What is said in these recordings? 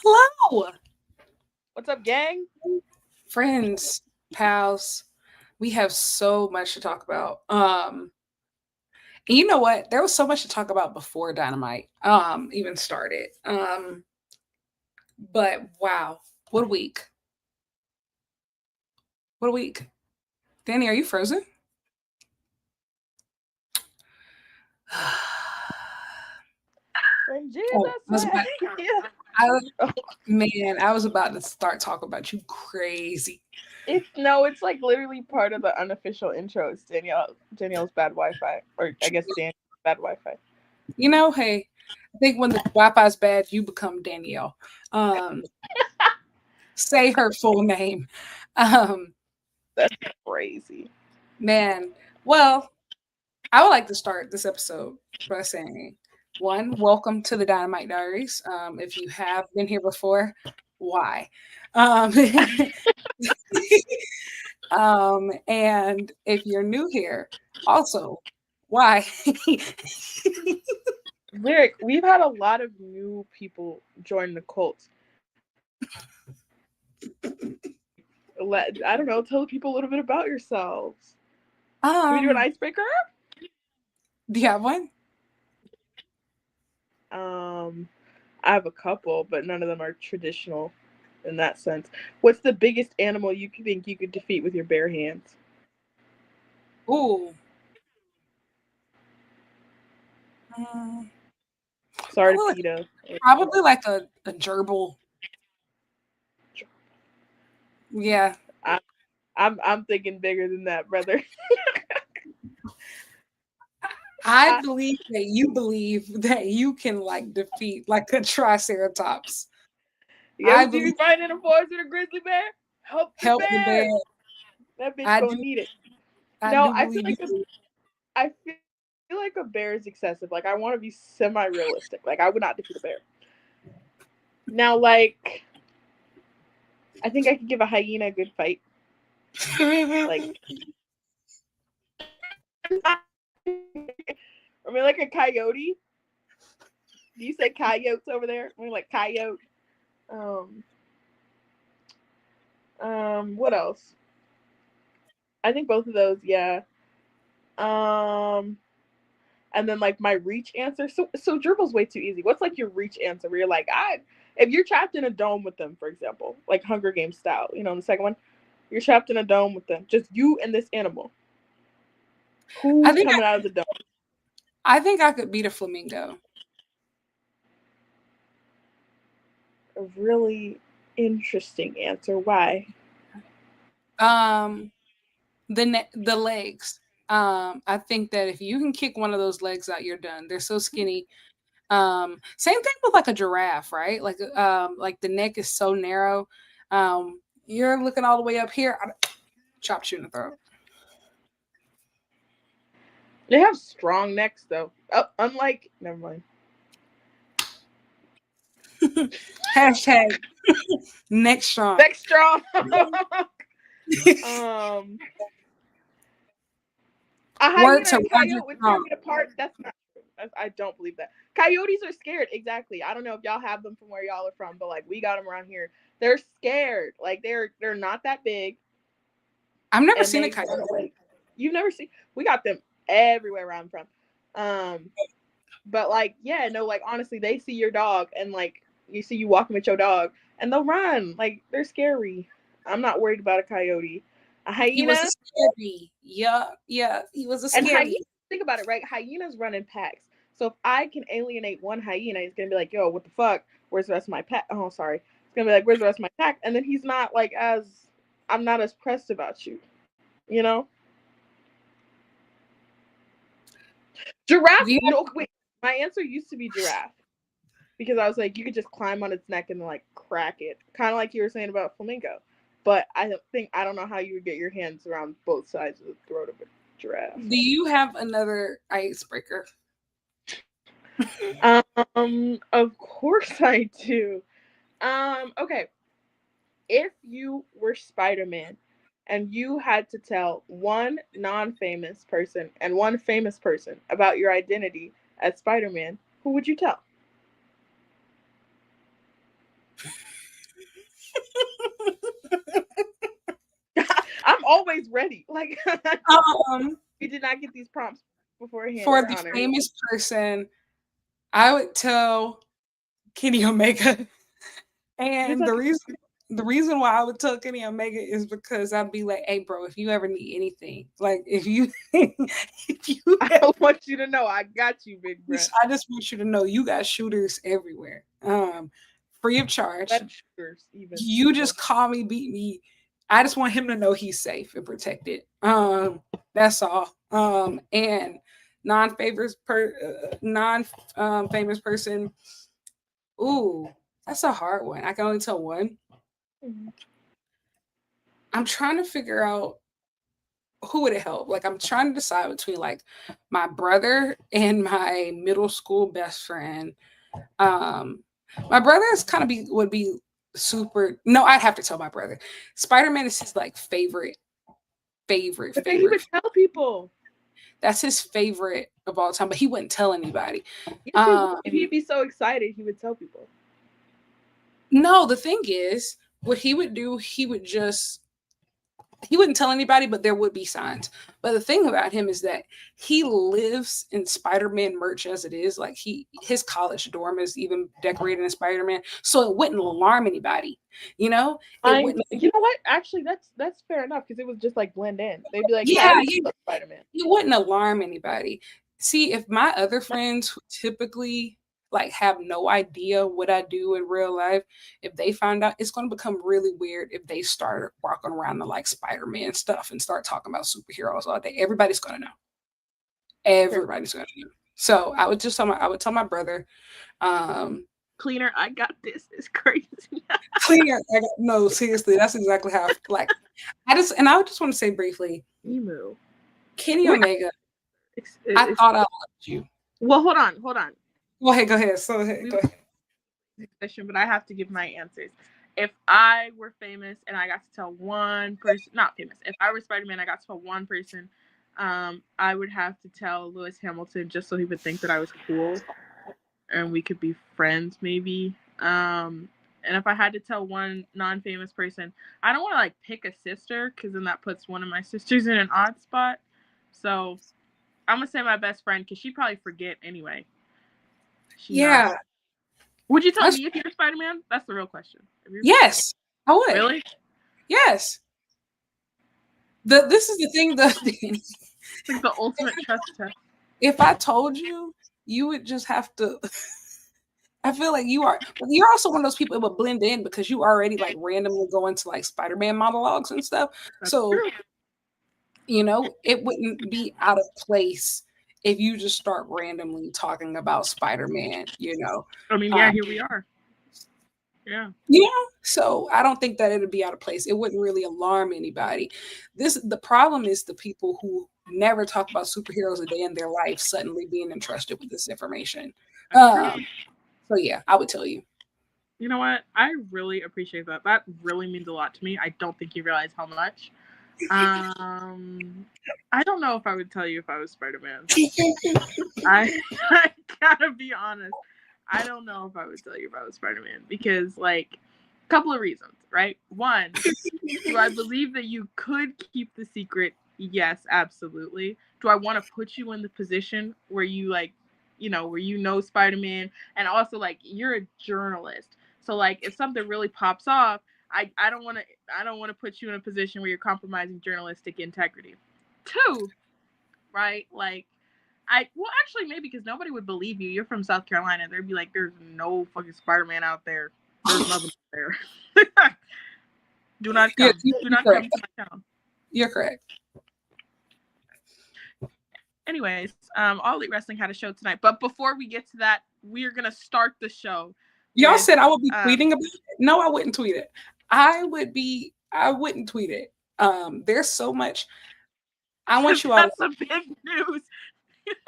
Hello, What's up, gang? friends, pals. We have so much to talk about. And you know what? There was so much to talk about before Dynamite even started. But wow, what a week! What a week! Danny, are you frozen? When Oh, Jesus I was about. said, yeah. I, man, I was about to start talking about you crazy. It's like literally part of the unofficial intro. It's Danielle's bad Wi-Fi, or I guess Daniel's bad Wi-Fi. Hey, I think when the Wi-Fi's bad, you become Danielle. Um, say her full name. Um, That's crazy. Man, well, I would like to start this episode by saying, one, welcome to the Dynamite Diaries. If you have been here before, why? Um, and if you're new here, also, why? Lyric, we've had a lot of new people join the cult. I don't know. Tell people a little bit about yourselves. Should we do an um, icebreaker? do you have one? Um, I have a couple, but none of them are traditional in that sense. What's the biggest animal you think you could defeat with your bare hands? Ooh, um, Sorry to probably, PETA. probably like a gerbil. Yeah, I, I'm thinking bigger than that, brother. I I, believe that you can like defeat like a triceratops. you I ever see believe me fighting in the forest with a grizzly bear? Help the help the bear. bear. That bitch I gonna do need it. I No, do believe you. I feel like a bear is excessive. Like I want to be semi-realistic. Like I would not defeat a bear. Now, like I think I could give a hyena a good fight. Like I mean, like a coyote. Do you say coyotes over there? I mean, like coyote. Um, what else? I think both of those, yeah. Um, and then like my reach answer. So Dribbble's way too easy. What's like your reach answer where you're like, if you're trapped in a dome with them, for example, like Hunger Games style, the second one, you're trapped in a dome with them, just you and this animal. I Who's think coming out of the dome? I could beat a flamingo. A really interesting answer. Why? Um the legs. I think that if you can kick one of those legs out, you're done. They're so skinny. Same thing with like a giraffe, right? Like the neck is so narrow. You're looking all the way up here, chop you in the throat. They have strong necks though. Oh, unlike never mind. Hashtag neck strong. Neck strong. um, a Word hyena to and Roger coyote would tear Strong. me apart. That's not true. I don't believe that. Coyotes are scared. Exactly. I don't know if y'all have them from where y'all are from, but like we got them around here. They're scared. Like they're not that big, I've never and seen a they coyote. run away. You've never seen. We got them everywhere where I'm from. Um, but like yeah, no, like honestly, they see your dog and like you see you walking with your dog, and they'll run. Like they're scary. I'm not worried about a coyote. A He was a hyena. scary. Yeah, yeah, he was a And scary. hyenas, think about it, right? Hyenas run in packs. So if I can alienate one hyena, he's gonna be like, "Yo, what the fuck? Where's the rest of my pack?" Oh, sorry. He's gonna be like, "Where's the rest of my pack?" And then he's not like as I'm not as pressed about you, you know. Do Giraffe? you No, wait. My answer used to be giraffe because I was like, you could just climb on its neck and like crack it, kind of like you were saying about flamingo. But I don't know how you would get your hands around both sides of the throat of a giraffe. have another icebreaker? Of course I do. Okay. If you were Spider Man and you had to tell one non famous person and one famous person about your identity as Spider Man, who would you tell? always ready. Like Um, we did not get these prompts beforehand, for Your the Honor. famous person, I would tell Kenny Omega. You're And talking. the reason why I would tell Kenny Omega is because I'd be like, hey bro, if you ever need anything, like if you if you I ever, want you to know I got you, big bruh. I just want you to know you got shooters everywhere. Free of charge. Better shooters, even You just call me, beat me. I just want him to know he's safe and protected. That's all. And non famous person. Ooh, that's a hard one. I can only tell one. Mhm. I'm trying to figure out who would it help. Like I'm trying to decide between like my brother and my middle school best friend. Um, my brother is kind of be would be super. No, I'd have to tell my brother. Spider Man is his like But then he would favorite. tell people. That's his favorite of all time. But he wouldn't tell anybody. Yes, he would. Um, He'd be so excited he would tell people. no, the thing is, what he would do, he wouldn't tell anybody, but there would be signs. But the thing about him is that he lives in Spider-Man merch as it is. Like his college dorm is even decorated in Spider-Man, so it wouldn't alarm anybody. You know, it wouldn't. You know what? Actually, that's fair enough because it was just like blend in. They'd be like, "Yeah, Yeah, everybody loves Spider Man." it wouldn't alarm anybody. See, if my other friends who typically like have no idea what I do in real life, if they find out, it's going to become really weird if they start walking around to like Spider-Man stuff and start talking about superheroes all day. Everybody's going to know. Fair. Everybody's going to know. So I would tell my brother, um, Cleaner, I got this. It's crazy. clear. No, seriously, that's exactly how. Like, I would just want to say briefly, Emu. Kenny Wait, Omega. it's, I it's, thought I loved you. well, hold on. Go ahead, go ahead. So We go were ahead. in discussion, but I have to give my answers. If I were famous and I got to tell one person, not famous, if I were Spider Man, I got to tell one person, I would have to tell Lewis Hamilton just so he would think that I was cool and we could be friends, maybe. And if I had to tell one non-famous person, I don't want to like pick a sister because then that puts one of my sisters in an odd spot. So I'm gonna say my best friend because she probably forget anyway. She not. Yeah. Would you tell That's, me if you're Spider Man? That's the real question. yes, I would. Really? Yes. This is the thing. It's like the ultimate trust test. If I told you, you would just have to. I feel like you're also one of those people that would blend in because you already like randomly go into like Spider-Man monologues and stuff. That's So, true. it wouldn't be out of place if you just start randomly talking about Spider-Man, I mean, yeah, Um, here we are. Yeah. so I don't think that it'd be out of place. It wouldn't really alarm anybody. The problem is the people who never talk about superheroes a day in their life suddenly being entrusted with this information. That's true. So yeah, I would tell you. You know what? I really appreciate that. That really means a lot to me. I don't think you realize how much. I don't know if I would tell you if I was Spider Man. I gotta be honest. I don't know if I would tell you if I was Spider Man because, like, a couple of reasons, right? One, do I believe that you could keep the secret? Yes, absolutely. Do I want to put you in the position where you where you know Spider-Man and also like you're a journalist. So like if something really pops off, I don't want to put you in a position where you're compromising journalistic integrity. Two, right? Like actually maybe because nobody would believe you. You're from South Carolina. They'd be like, there's no fucking Spider-Man out there. There's nothing out there. Do not Yeah, come. Do you're not come correct. to my town. You're correct. Anyways, All Elite Wrestling had a show tonight, but before we get to that, we are gonna start the show Y'all with said I would be tweeting about it. No, I wouldn't tweet it. I wouldn't tweet it. There's so much. I want you all. that's some big news.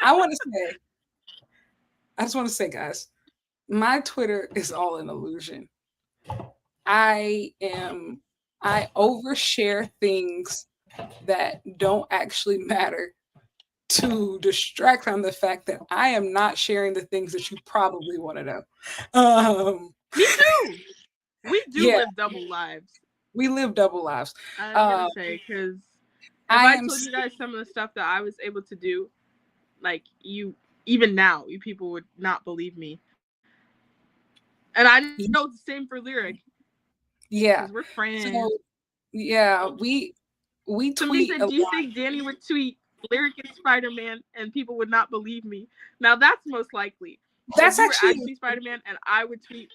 I want to say. I just want to say, guys, my Twitter is all an illusion. I am. I overshare things that don't actually matter to distract from the fact that I am not sharing the things that you probably want to know. Me too. We do Yeah, live double lives. we live double lives. I'm Um, gonna say because If I I am told you guys some of the stuff that I was able to do, like you, even now, you people would not believe me. And I know it's the same for Lyric because we're yeah. friends. So yeah, we Somebody tweet said, a "Do you lot. think Danny would tweet Lyric and Spider Man and people would not believe me?" Now that's most likely. If That's you were actually actually Spider Man and I would tweet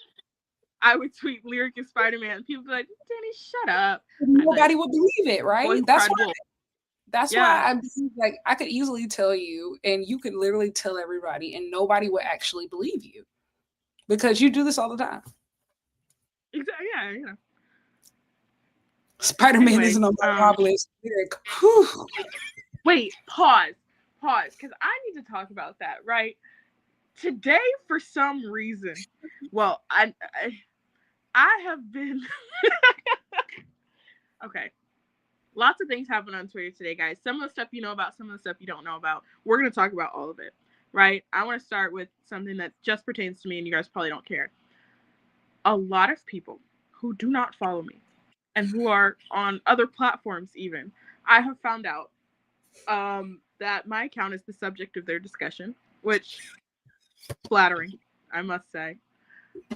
Lyric and Spider Man, people would be like, "Danny, shut up." I'd be like, nobody would believe it, "Boy right? who cried wolf." That's why Yeah, I believe, like I could easily tell you, and you could literally tell everybody, and nobody would actually believe you because you do this all the time. exactly. Yeah, yeah. Spider Man Anyway, isn't on my mob list. Lyric. Whew. wait, pause, because I need to talk about that. Right today, for some reason, well, I have been okay. Lots of things happen on Twitter today, guys. Some of the stuff you know about, some of the stuff you don't know about. We're going to talk about all of it, right? I want to start with something that just pertains to me and you guys probably don't care. A lot of people who do not follow me and who are on other platforms, even, I have found out that my account is the subject of their discussion, which flattering, I must say.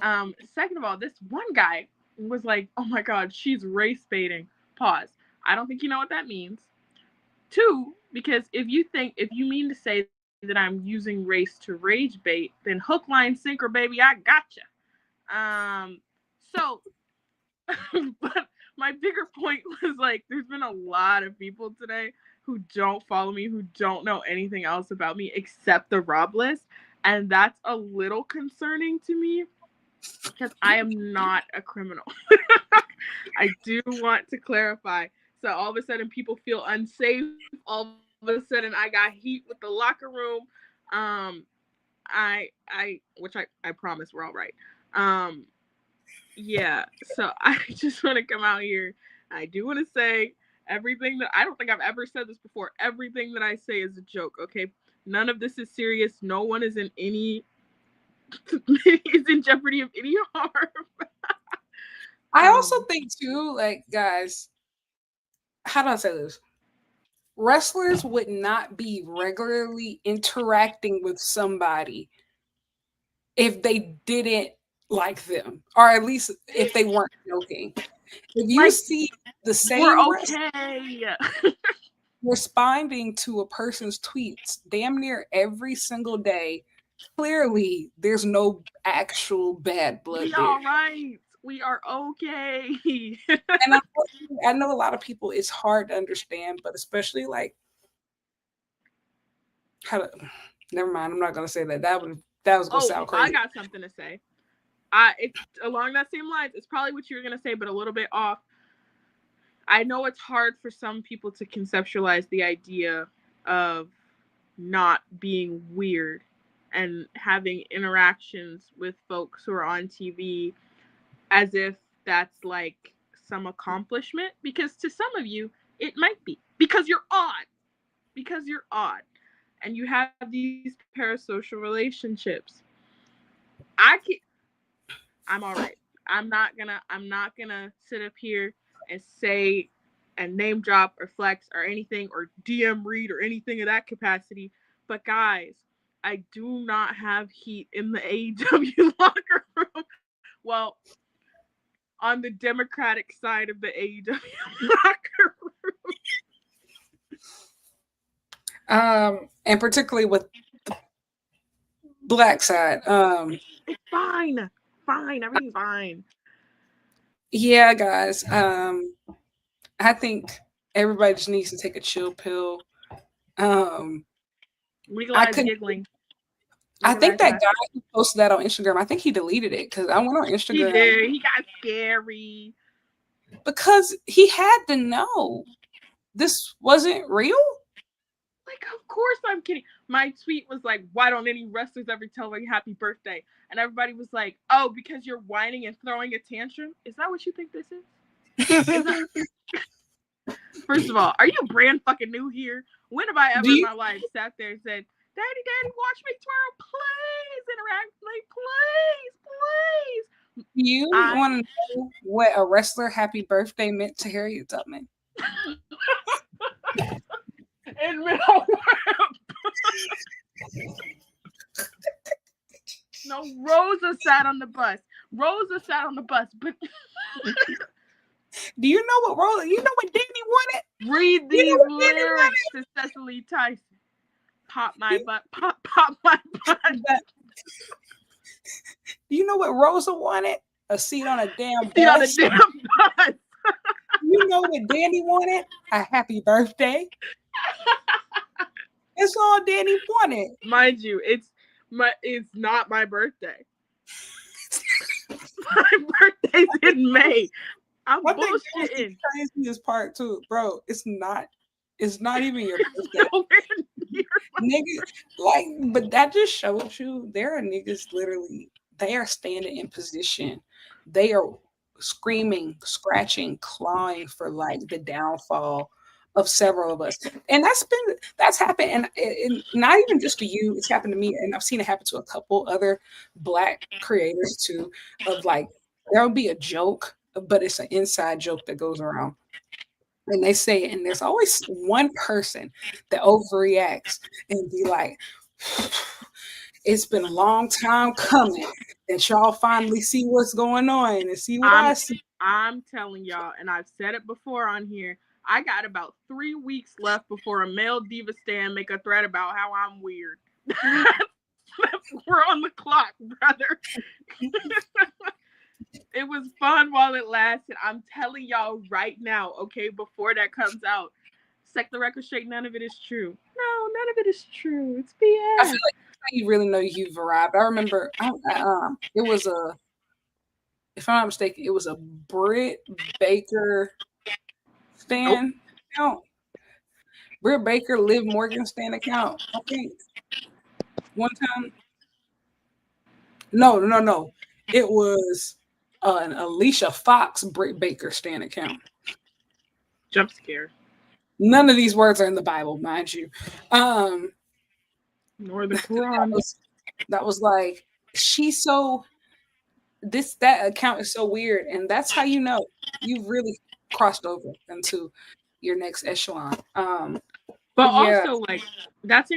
Second of all, this one guy was like, "Oh my God, she's race baiting." Pause. I don't think you know what that means. Two, because if you mean to say that I'm using race to rage bait, then hook, line, sinker, baby, I gotcha. So, but my bigger point was like, there's been a lot of people today who don't follow me, who don't know anything else about me except the Rob list, and that's a little concerning to me because I am not a criminal. I do want to clarify. So all of a sudden people feel unsafe. All of a sudden I got heat with the locker room. Um, I which I promise we're all right. Um, yeah. So I just want to come out here. I do want to say everything that I don't think I've ever said this before. Everything that I say is a joke. Okay. None of this is serious. No one is in any is in jeopardy of any harm. I also Um, think too, like guys, how do I say this? Wrestlers would not be regularly interacting with somebody if they didn't like them, or at least if they weren't joking. If you like see the we're same wrestler okay. responding to a person's tweets damn near every single day, clearly there's no actual bad blood We there. all right. We are okay. And unfortunately, I know a lot of people it's hard to understand, but especially like how to, never mind, I'm not gonna say that. That was gonna Oh, sound I crazy. got something to say. It's along that same lines. It's probably what you were gonna say, but a little bit off. I know it's hard for some people to conceptualize the idea of not being weird and having interactions with folks who are on TV as if that's like some accomplishment, because to some of you it might be because you're odd, and you have these parasocial relationships. I can I'm all right. I'm not gonna sit up here and say and name drop or flex or anything or DM read or anything of that capacity. But guys, I do not have heat in the AEW locker room. Well, on the Democratic side of the AEW locker room. And particularly with black side. It's fine. Fine. Everything's fine. Yeah, guys. I think everybody just needs to take a chill pill. Um, I Legalize could. giggling. I think Legalize that that. guy who posted that on Instagram. I think he deleted it because I went on He Instagram did. He got scary. because he had to know this wasn't real. Like, of course I'm kidding. My tweet was like, why don't any wrestlers ever tell me happy birthday? And everybody was like, oh, because you're whining and throwing a tantrum? Is that what you think this is? Is that First of all, are you brand fucking new here? When have I Do ever in you my life sat there and said, Daddy, watch me twirl, please interact with me, please. you I want to know what a wrestler happy birthday meant to Harriet Tubman? in middle. No, Rosa sat on the bus. Rosa sat on the bus, but Do you know what Rosa? You know what Danny wanted? read You know these what Danny lyrics to Cecily Tyson. Pop my wanted? butt, pop my butt. Do you know what Rosa wanted? A seat on a damn Seat on a bus. damn bus. You know what Danny wanted? A happy birthday. That's all Danny wanted. Mind you, it's not my birthday. My birthday's in May. I'm One thing that was the bullshitting. craziest part too, bro. It's not even your birthday. Nowhere near. Niggas, like, but that just shows you there are niggas literally, they are standing in position. They are screaming, scratching, clawing for like the downfall of several of us. And that's happened. And not even just to you, it's happened to me. And I've seen it happen to a couple other black creators too, of like, there'll be a joke, but it's an inside joke that goes around and they say it, and there's always one person that overreacts and be like, "It's been a long time coming that y'all finally see what's going on and see what I I'm see." I'm telling y'all, and I've said it before on here. I got about 3 weeks left before a male diva stan make a thread about how I'm weird. We're on the clock, brother. It was fun while it lasted. I'm telling y'all right now, okay, before that comes out. Set the record straight, none of it is true. No, none of it is true. It's I feel BS. like you really know you've arrived. I remember, it was a, if I'm not mistaken, it was a Britt Baker Nope. stan account. Britt Baker, Liv Morgan stan account. I think one time. No. It was an Alicia Fox Britt Baker stan account. Jump scare. None of these words are in the Bible, mind you. Nor the That Quran. was like, she's so, that account is so weird, and that's how you know you've really crossed over into your next echelon. But But yeah, also, like, that's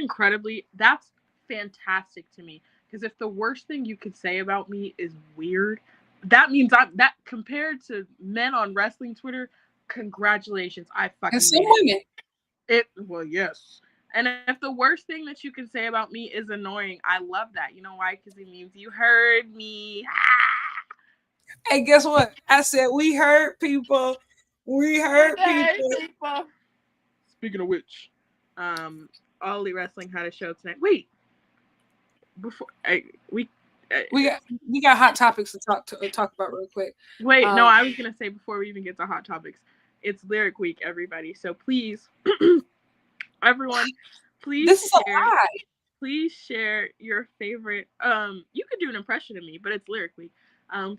fantastic to me. Because if the worst thing you could say about me is weird, that means that compared to men on wrestling Twitter, congratulations, I and fucking some made it. women, Well, yes. And if the worst thing that you can say about me is annoying, I love that. You know why? Because it means you heard me. hey, guess what? I said we hurt people. We hurt people. People. Speaking of which, All Elite Wrestling had a show tonight. Wait, before uh, We got hot topics to talk about real quick. wait, no, Um, I was gonna say before we even get to hot topics, it's Lyric Week, everybody. So please, everyone, this is a share. lie. Please share your favorite. You could do an impression of me, but it's Lyric Week.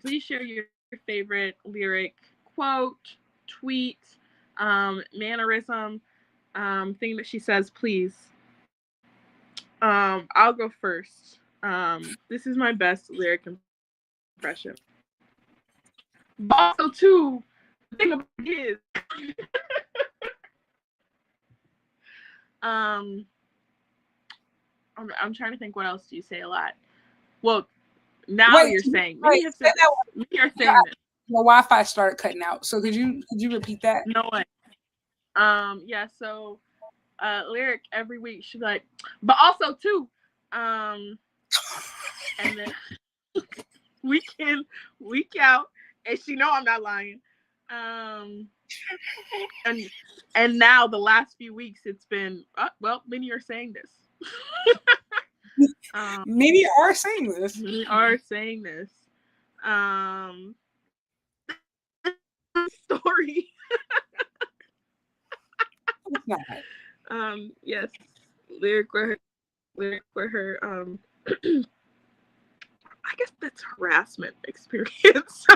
Please share your favorite lyric quote, tweet, mannerism, thing that she says. Please. I'll go first. This is my best lyric impression. But also, too, the thing about it is, um, I'm trying to think what else do you say a lot. Well, now Wait, you're saying wait, many have say said that this. one. Many are Yeah, saying this. the Wi-Fi started cutting out. So could you repeat that? No way. Yeah. So, lyric every week she's like, but also too, um, and then week in, week out, and she know I'm not lying. Um, and now the last few weeks it's been well, many are saying this. Many are saying this. Many are saying this. Story. It's not. Yes, lyric where her I guess that's harassment experience.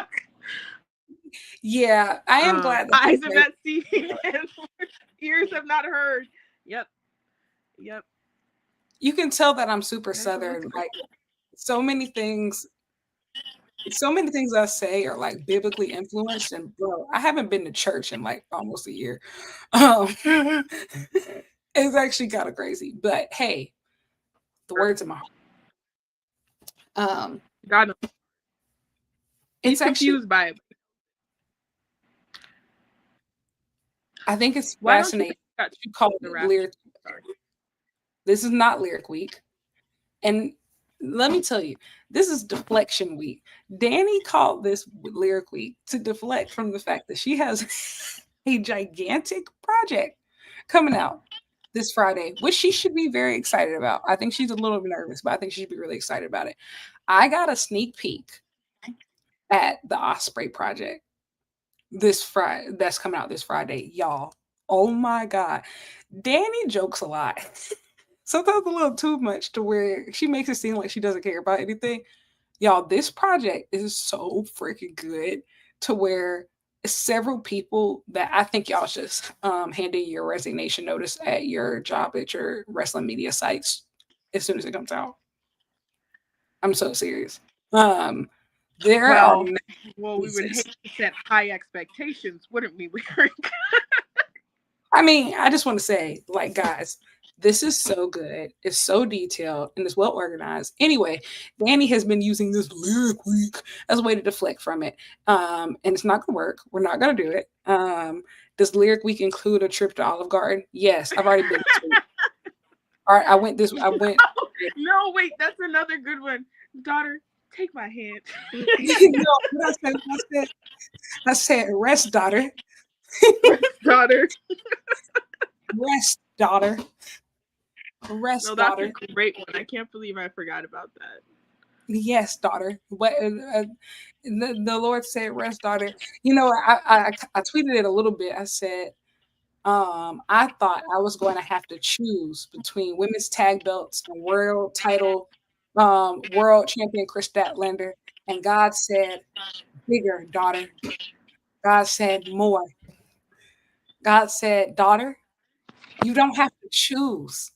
Yeah, I am glad that Eyes have not seen and ears have not heard. Yep. Yep. you can tell that I'm super That's what southern. it's Like so many things so many things I say are like biblically influenced, and bro, I haven't been to church in like almost a year. It's actually kind of crazy, but hey, the words in my heart. God knows. He's It's actually, confused by it. I think it's Why don't you fascinating think that that you call the it rapture? lyric. Sorry. This is not lyric week. And let me tell you, this is deflection week. Danny called this lyric week to deflect from the fact that she has a gigantic project coming out this Friday, which she should be very excited about. I think she's a little bit nervous, but I think she should be really excited about it. I got a sneak peek at the Osprey project this Friday that's coming out this Friday, y'all. Oh my god. Danny jokes a lot. Sometimes a little too much to where she makes it seem like she doesn't care about anything. Y'all, this project is so freaking good to where several people that I think y'all should hand in your resignation notice at your job at your wrestling media sites as soon as it comes out. I'm so serious. Um, there are Well, we would hate to set high expectations, wouldn't we, Lyric? I mean, I just want to say, like, guys, this is so good. It's so detailed and it's well organized. Anyway, Danny has been using this lyric week as a way to deflect from it. And it's not gonna work. We're not gonna do it. Does lyric week include a trip to Olive Garden? Yes, I've already been this week. All right, I went No, wait, that's another good one. Daughter, take my hand. no, what I said, rest, daughter. Daughter. Rest, daughter. No, Rest, that's a daughter. great one. I can't believe I forgot about that. Yes, daughter. What the Lord said, rest, daughter. You know, I tweeted it a little bit. I said, I thought I was going to have to choose between women's tag belts and world title, world champion Chris Statlander, and God said, bigger, daughter. God said, more. God said, daughter, you don't have to choose.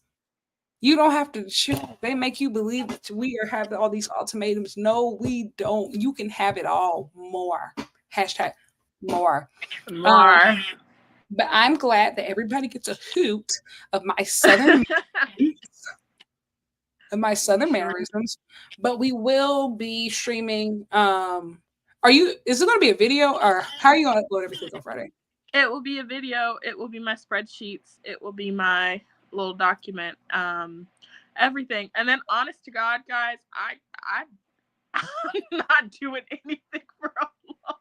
You don't have to choose. They make you believe that we are having all these ultimatums. No, we don't. You can have it all more. Hashtag more. Um, More. but I'm glad that everybody gets a hoot of my southern True. mannerisms. But we will be streaming. Are you? Is it going to be a video, or how are you going to upload everything on Friday? It will be a video. It will be my spreadsheets. It will be my little document. Everything. And then, honest to God, guys, I'm not doing anything for a long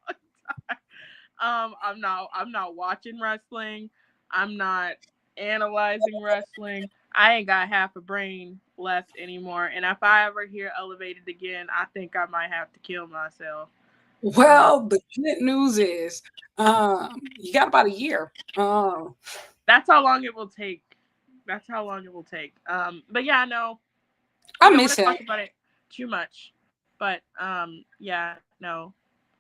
time. I'm not watching wrestling. I'm not analyzing wrestling. I ain't got half a brain left anymore. And if I ever hear elevated again, I think I might have to kill myself. Um, Well, the good news is, you got about a year. that's how long it will take. That's how long it will take. But yeah, no, I I don't want miss to him. talk about it too much. But yeah, no,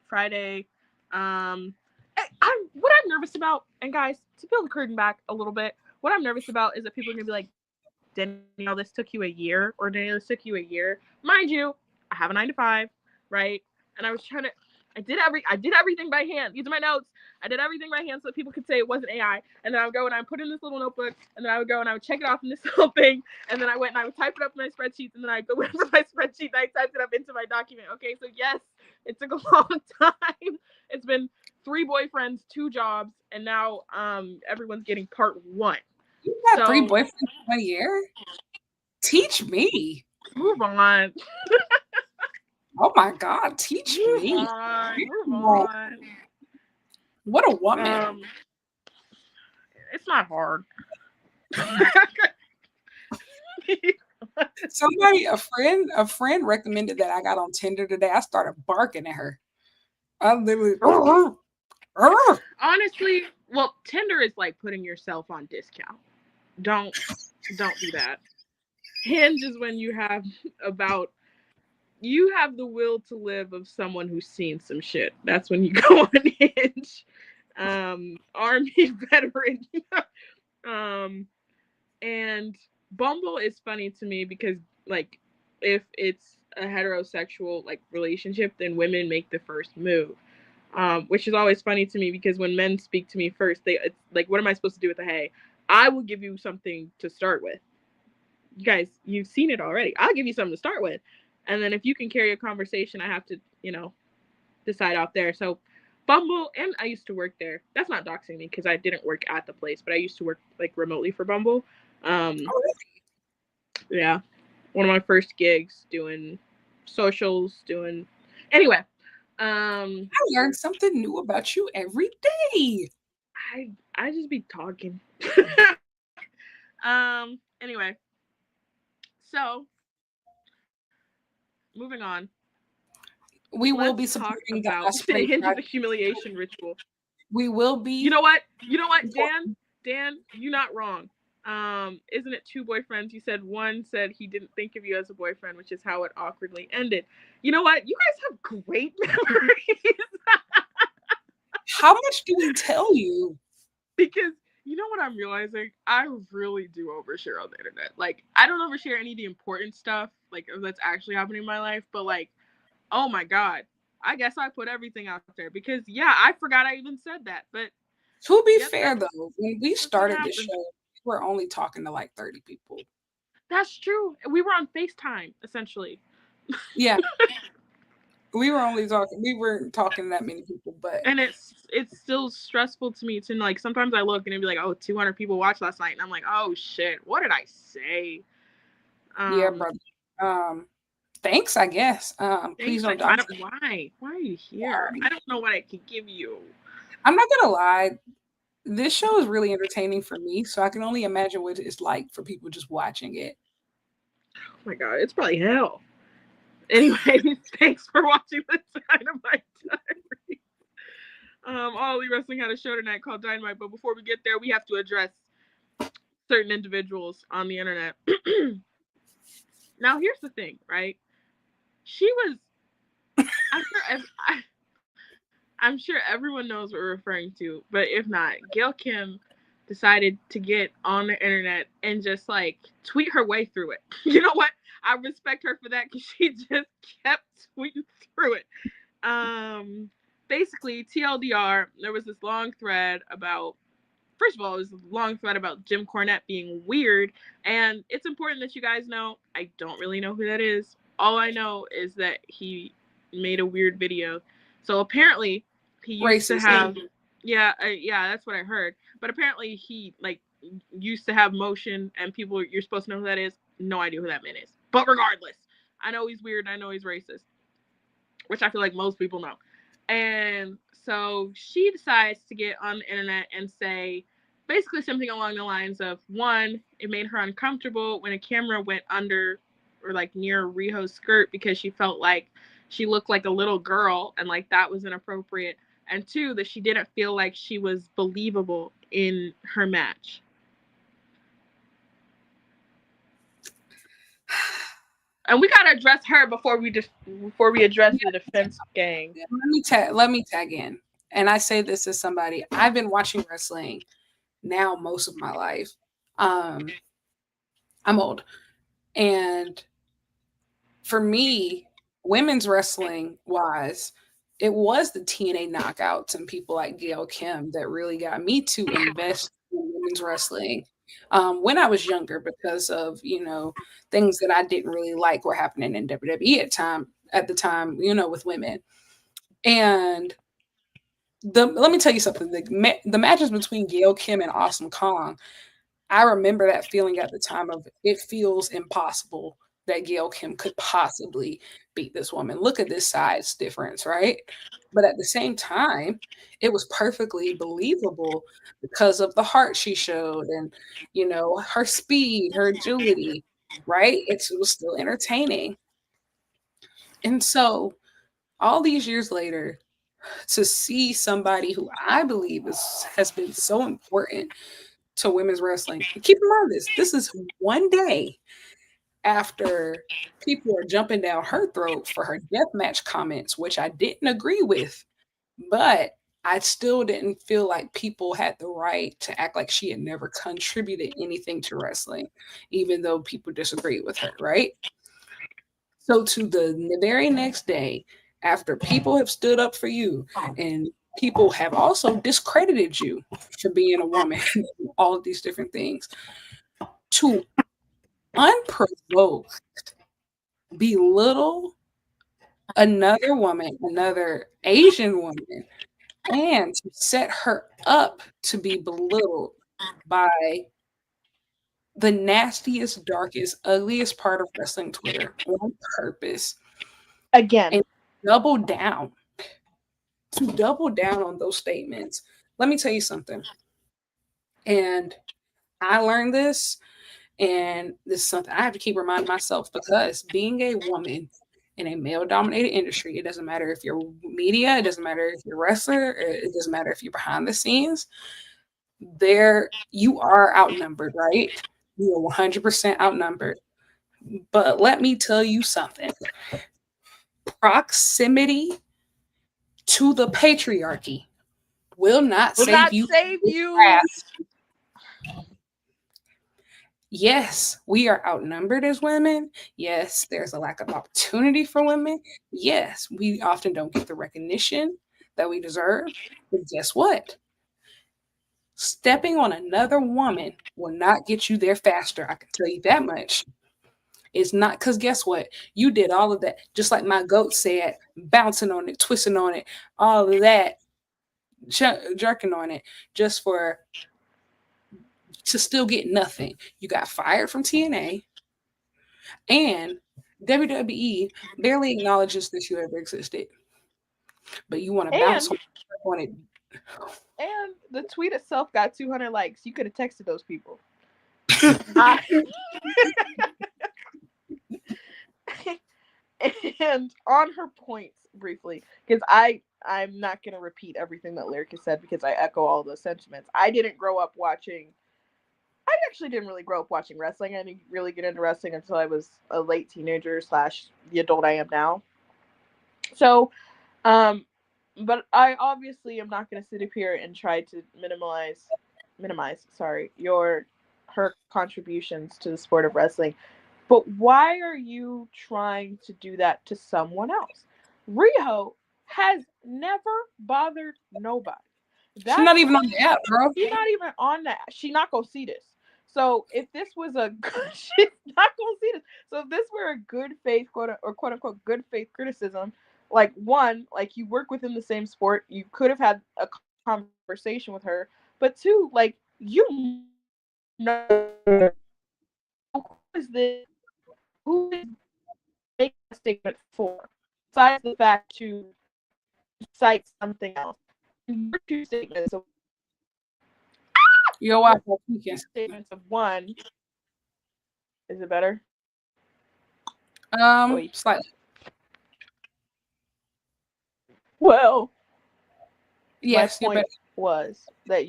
Friday. What I'm nervous about, and guys, to peel the curtain back a little bit, what I'm nervous about is that people are gonna be like, Danielle, this took you a year, or Danielle, this took you a year. Mind you, I have a 9 to 5, right? And I was trying to, I did everything by hand. These are my notes. I did everything by hand so that people could say it wasn't AI. And then I would go and I would put in this little notebook, and then I would go and I would check it off in this little thing, and then I went and I would type it up in my spreadsheets, and then I go into my spreadsheet and I typed it up into my document. Okay, so yes, it took a long time. It's been 3 boyfriends, 2 jobs, and now everyone's getting part 1. You got 3 So boyfriends in 1 year? Teach me. move on. Oh my god, teach Move me. on. Move Come on. on. What a woman. Um it's not hard. Somebody, a friend recommended that I got on Tinder today. I started barking at her. I literally Honestly, well, Tinder is like putting yourself on discount. Don't do that. Hinge is when about you have the will to live of someone who's seen some shit. That's when you go on Hinge. Army veteran. um and Bumble is funny to me because, like, if it's a heterosexual like relationship, then women make the first move. Which is always funny to me because when men speak to me first, it's like, what am I supposed to do with the hey? I will give you something to start with. You guys, you've seen it already. I'll give you something to start with. And then if you can carry a conversation, I have to, decide out there. So Bumble, and I used to work there. That's not doxing me because I didn't work at the place, but I used to work like remotely for Bumble. Um, Oh, really? yeah, one of my first gigs doing socials, doing anyway. Um, I learn something new about you every day. I just be talking. Anyway, so moving on. We will Let's be talk supporting the about the Osprey hinge of Project. the humiliation ritual. We will You be. know what? You know what, Dan? Dan, you're not wrong. Isn't it two boyfriends? You said one said he didn't think of you as a boyfriend, which is how it awkwardly ended. You know what? You guys have great memories. How much do we tell you? Because you know what I'm realizing? I really do overshare on the internet. Like, I don't overshare any of the important stuff, like that's actually happening in my life, but like, oh my god. I guess I put everything out there because yeah, I forgot I even said that. But To be yep, fair, though, when we that's what started the happens. show, we were only talking to like 30 people. That's true. We were on FaceTime, essentially. Yeah, we weren't talking to that many people, but And it's still stressful to me to like sometimes I look and it'd be like, oh, 200 people watched last night and I'm like, oh shit, what did I say? yeah, Um brother. Um, Thanks, I guess. Please thanks. don't I dox don't me. why are you here? I don't know what I could give you. I'm not gonna lie. This show is really entertaining for me, so I can only imagine what it's like for people just watching it. Oh my god, it's probably hell. Anyway, thanks for watching the Dynamite Diaries. All Elite Wrestling had a show tonight called Dynamite, but before we get there, we have to address certain individuals on the internet. Now, here's the thing, right? She was. I'm sure. I'm sure everyone knows what we're referring to, but if not, Gail Kim decided to get on the internet and just like tweet her way through it. You know what? I respect her for that because she just kept tweeting through it. Um, Basically, TLDR, there was this long thread about. First of all, it was a long thread about Jim Cornette being weird, and it's important that you guys know I don't really know who that is. All I know is that he made a weird video. So apparently, he used to Racist. have, yeah, yeah, that's what I heard. But apparently, he like used to have motion, and people, you're supposed to know who that is. No idea who that man is. But regardless, I know he's weird. And I know he's racist, which I feel like most people know. And so she decides to get on the internet and say basically something along the lines of one, it made her uncomfortable when a camera went under or like near Riho's skirt because she felt like she looked like a little girl and like that was inappropriate. And two, that she didn't feel like she was believable in her match. And we gotta address her before we address the defense gang. Let me tag in. And I say this as somebody I've been watching wrestling now most of my life. Um, I'm old. And for me, women's wrestling wise, it was the TNA knockouts and people like Gail Kim that really got me to invest in women's wrestling when I was younger because of things that I didn't really like were happening in WWE at the time with women. And let me tell you something: the matches between Gail Kim and Awesome Kong, I remember that feeling at the time of it feels impossible that Gail Kim could possibly beat this woman. Look at this size difference, right? But at the same time, it was perfectly believable because of the heart she showed and, her speed, her agility, right? It was still entertaining. And so all these years later, to see somebody who I believe has been so important to women's wrestling. Keep in mind this is one day after people are jumping down her throat for her deathmatch comments, which I didn't agree with, but I still didn't feel like people had the right to act like she had never contributed anything to wrestling, even though people disagreed with her, right? So to the very next day, after people have stood up for you and people have also discredited you for being a woman, all of these different things, to unprovoked belittle another woman, another Asian woman, and to set her up to be belittled by the nastiest, darkest, ugliest part of wrestling Twitter on purpose, Again. and double down to double down on those statements. Let me tell you something. And I learned this, and this is something I have to keep reminding myself because being a woman in a male dominated industry, it doesn't matter if you're media, it doesn't matter if you're a wrestler, it doesn't matter if you're behind the scenes, there you are outnumbered, right? You are 100% outnumbered. But let me tell you something, proximity to the patriarchy will not Will save not you from save this you. wrath. Yes, we are outnumbered as women. Yes, there's a lack of opportunity for women. Yes, we often don't get the recognition that we deserve. But guess what? Stepping on another woman will not get you there faster. I can tell you that much. It's not because guess what? You did all of that. Just like my goat said, bouncing on it, twisting on it, all of that, jerking on it, just for to still get nothing. You got fired from TNA, and WWE barely acknowledges that you ever existed. But you want to bounce And on it. and the tweet itself got 200 likes. You could have texted those people. I and on her points briefly, because I'm not gonna repeat everything that Lyric has said because I echo all those sentiments. I didn't grow up watching. I actually didn't really grow up watching wrestling. I didn't really get into wrestling until I was a late teenager slash the adult I am now. So, um, but I obviously am not going to sit up here and try to minimize, sorry, your her contributions to the sport of wrestling. But why are you trying to do that to someone else? Riho has never bothered nobody. She's That not even on the app, bro. she's not even on that. She not gonna see this. So if this was a she's not gonna see this. So if this were a good faith quote unquote good faith criticism, like one, like you work within the same sport, you could have had a conversation with her. But two, like you know who is this? Who is making a statement for? Besides the fact to cite something else. And your two statements of Yo, your watch that weekend. statements of one, is it better? Wait. Slightly. Well, my Yes, you better. point was that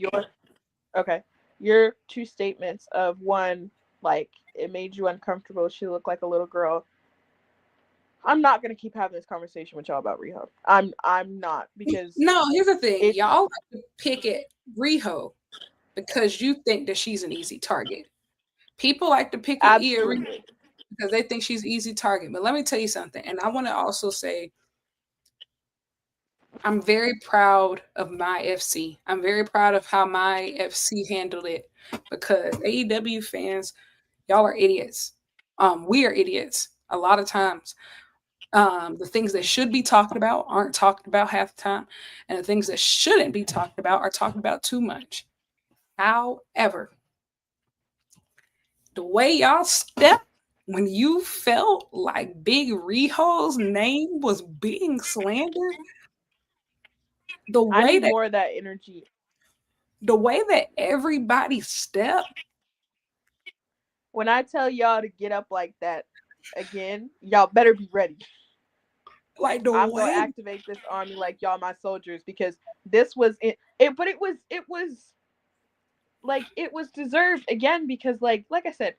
okay, your two statements of one, like it made you uncomfortable. She looked like a little girl. I'm not gonna keep having this conversation with y'all about Riho. I'm not because No, here's the thing. it. Y'all like to pick at Riho because you think that she's an easy target. People like to pick at Riho Absolutely. because they think she's easy target. But let me tell you something. And I want to also say I'm very proud of my FC. I'm very proud of how my FC handled it because AEW fans, y'all are idiots. We are idiots a lot of times. The things that should be talked about aren't talked about half the time, and the things that shouldn't be talked about are talked about too much. However, the way y'all stepped when you felt like Big Riho's name was being slandered, the I way need that more of that energy. everybody stepped, When I tell y'all to get up like that again, y'all better be ready. like the I'm gonna way activate this army like y'all my soldiers because this was it but it was like it was deserved again because like I said,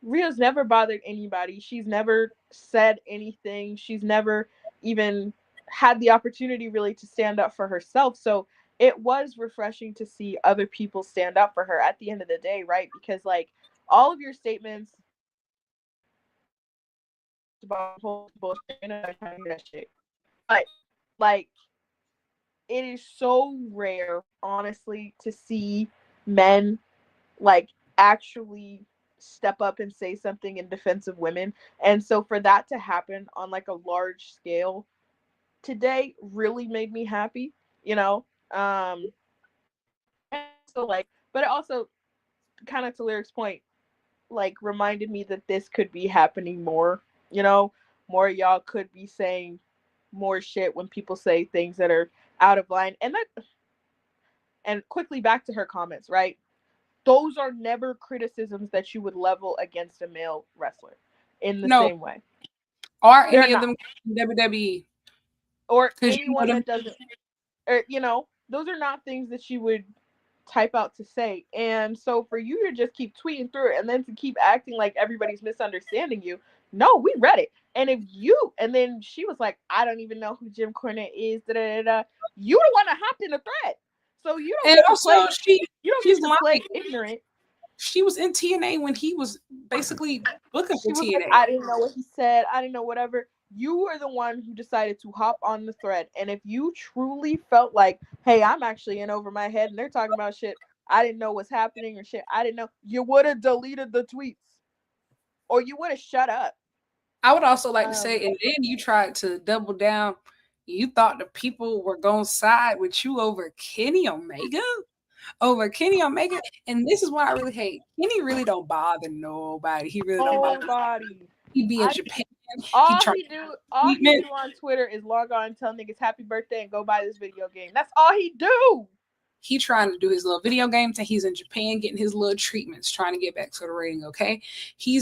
Rio's never bothered anybody. She's never said anything. She's never even had the opportunity really to stand up for herself. So it was refreshing to see other people stand up for her at the end of the day, right? Because like all of your statements, about whole bullshit. Ain't nobody trying to hear that shit. But like, it is so rare, honestly, to see men like actually step up and say something in defense of women. And so for that to happen on like a large scale today really made me happy, you know. And so like, but it also kind of, to Lyric's point, like reminded me that this could be happening more, you know. More y'all could be saying more shit when people say things that are out of line. And that, and quickly back to her comments, right? Those are never criticisms that you would level against a male wrestler in the No, same way. are They're any of not. them WWE? Or Because you know anyone them. that doesn't, or, you know, those are not things that you would type out to say. And so for you to just keep tweeting through it and then to keep acting like everybody's misunderstanding you, no, we read it. And if you, and then she was like, I don't even know who Jim Cornette is, da da da. You the one that hopped in the thread. So you don't And get to also, play, you don't she's get to lying. play ignorant. She was in TNA when he was basically booking for She was like, TNA. I didn't know what he said. I didn't know whatever. You were the one who decided to hop on the thread. And if you truly felt like, hey, I'm actually in over my head and they're talking about shit I didn't know what's happening or shit I didn't know, you would have deleted the tweets or you would have shut up. I would also like to say, Um, and then you tried to double down. You thought the people were going to side with you over Kenny Omega? Over Kenny Omega? And this is what I really hate. Kenny really don't bother nobody. He really don't bother. nobody. He be in I Japan. He all trying he to do, get treatment. on Twitter is log on and tell niggas happy birthday and go buy this video game. That's all he do. He trying to do his little video games and he's in Japan getting his little treatments, trying to get back to the ring, okay? He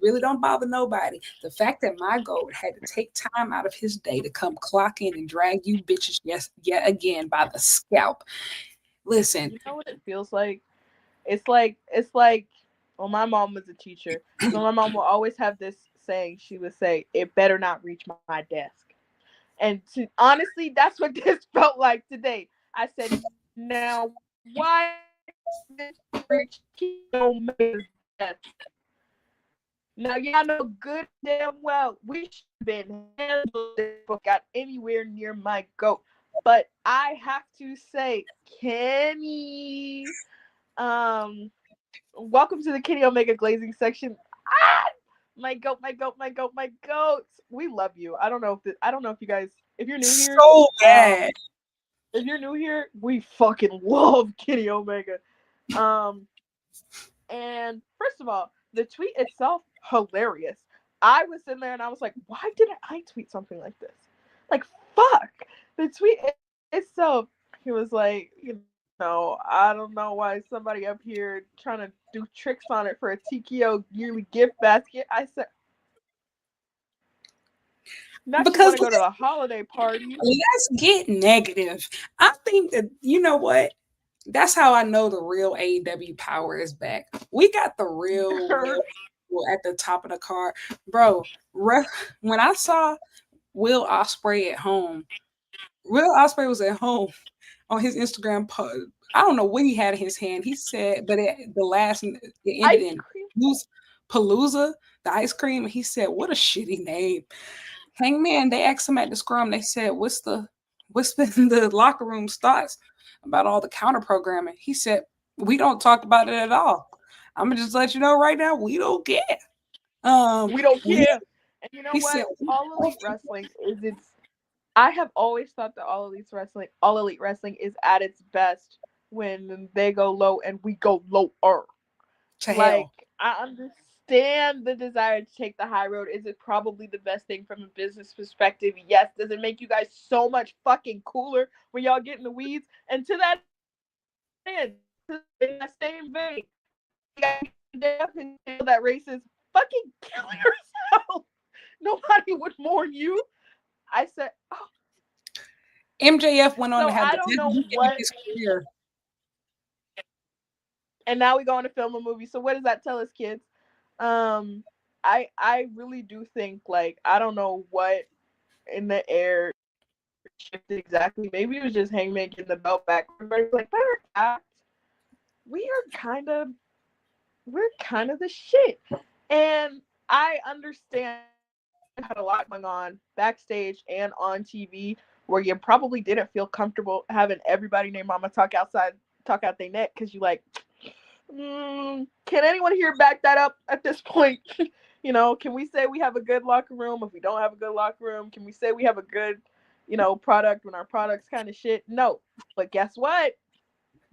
really don't bother nobody. The fact that my goat had to take time out of his day to come clock in and drag you bitches yet again by the scalp. Listen, You know what it feels like? It's like well, my mom was a teacher. So my mom will always have this saying. She would say, it better not reach my desk. And to honestly, that's what this felt like today. I said, now why this reach Omega's desk? Now y'all know good and damn well we should have been handled this book got anywhere near my goat. But I have to say, Kenny, um, welcome to the Kenny Omega glazing section. Ah! My goat, my goat, my goat, my goats. We love you. I don't know if you guys, if you're new here, so bad. if you're new here, we fucking love Kenny Omega. Um, and first of all, the tweet itself hilarious. I was in there and I was like, why didn't I tweet something like this? Like, fuck. The tweet itself, he was like, you know, I don't know why somebody up here trying to do tricks on it for a TKO yearly gift basket. I said, not you want Because to go to the holiday party. let's get negative. I think that, you know what? That's how I know the real AEW power is back. We got the real people at the top of the card. Bro, when I saw Will Ospreay at home, Will Ospreay was at home on his Instagram post. I don't know what he had in his hand. He said, but it ended Ice in cream. Palooza, the ice cream. And he said, "What a shitty name." Hangman. They asked him at the scrum. They said, what's been the locker room's thoughts about all the counter programming?" He said, "We don't talk about it at all. I'm gonna just let you know right now, we don't care." We don't We care. And you know He said, what? All Elite Wrestling is its I have always thought that all elite wrestling is at its best when they go low and we go lower. to Like, hell. I understand the desire to take the high road. Is it probably the best thing from a business perspective? Yes. Does it make you guys so much fucking cooler when y'all get in the weeds? And to that end, in that same vein, you guys feel that racist, fucking kill yourself. Nobody would mourn you. I said, oh, MJF went on to so have I the don't best know weekend of what. his career. And now we going to film a movie. So what does that tell us, kids? I really do think, like, I don't know what in the air shifted exactly. Maybe it was just Hangman getting the belt back. Everybody's like, matter of fact, we are we're kind of the shit. And I understand had a lot going on backstage and on TV where you probably didn't feel comfortable having everybody named Mama talk out their neck because you like, can anyone here back that up at this point? Can we say we have a good locker room if we don't have a good locker room? Can we say we have a good, product when our product's kind of shit? No. But guess what?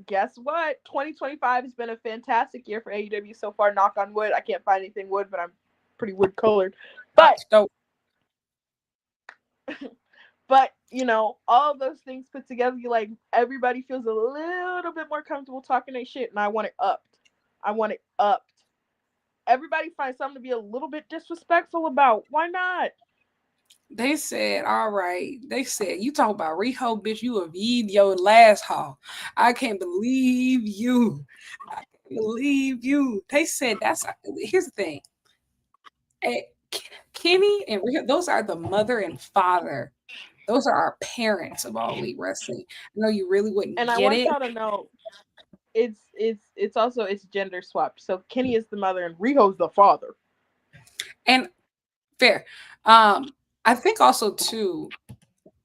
Guess what? 2025 has been a fantastic year for AEW so far. Knock on wood. I can't find anything wood, but I'm pretty wood colored. But So all of those things put together, you like everybody feels a little bit more comfortable talking their shit, and I want it upped. I want it upped. Everybody finds something to be a little bit disrespectful about. Why not? they said, all right. They said, you talk about Riho, bitch, you have eaten your last haul. I can't believe you. I can't believe you. They said here's the thing. Eh, Kenny and Riho, those are the mother and father. Those are our parents of all elite wrestling. I know you really wouldn't And I get want it. y'all to know it's also it's gender swapped. So Kenny is the mother and Riho's the father. And fair. I think also too,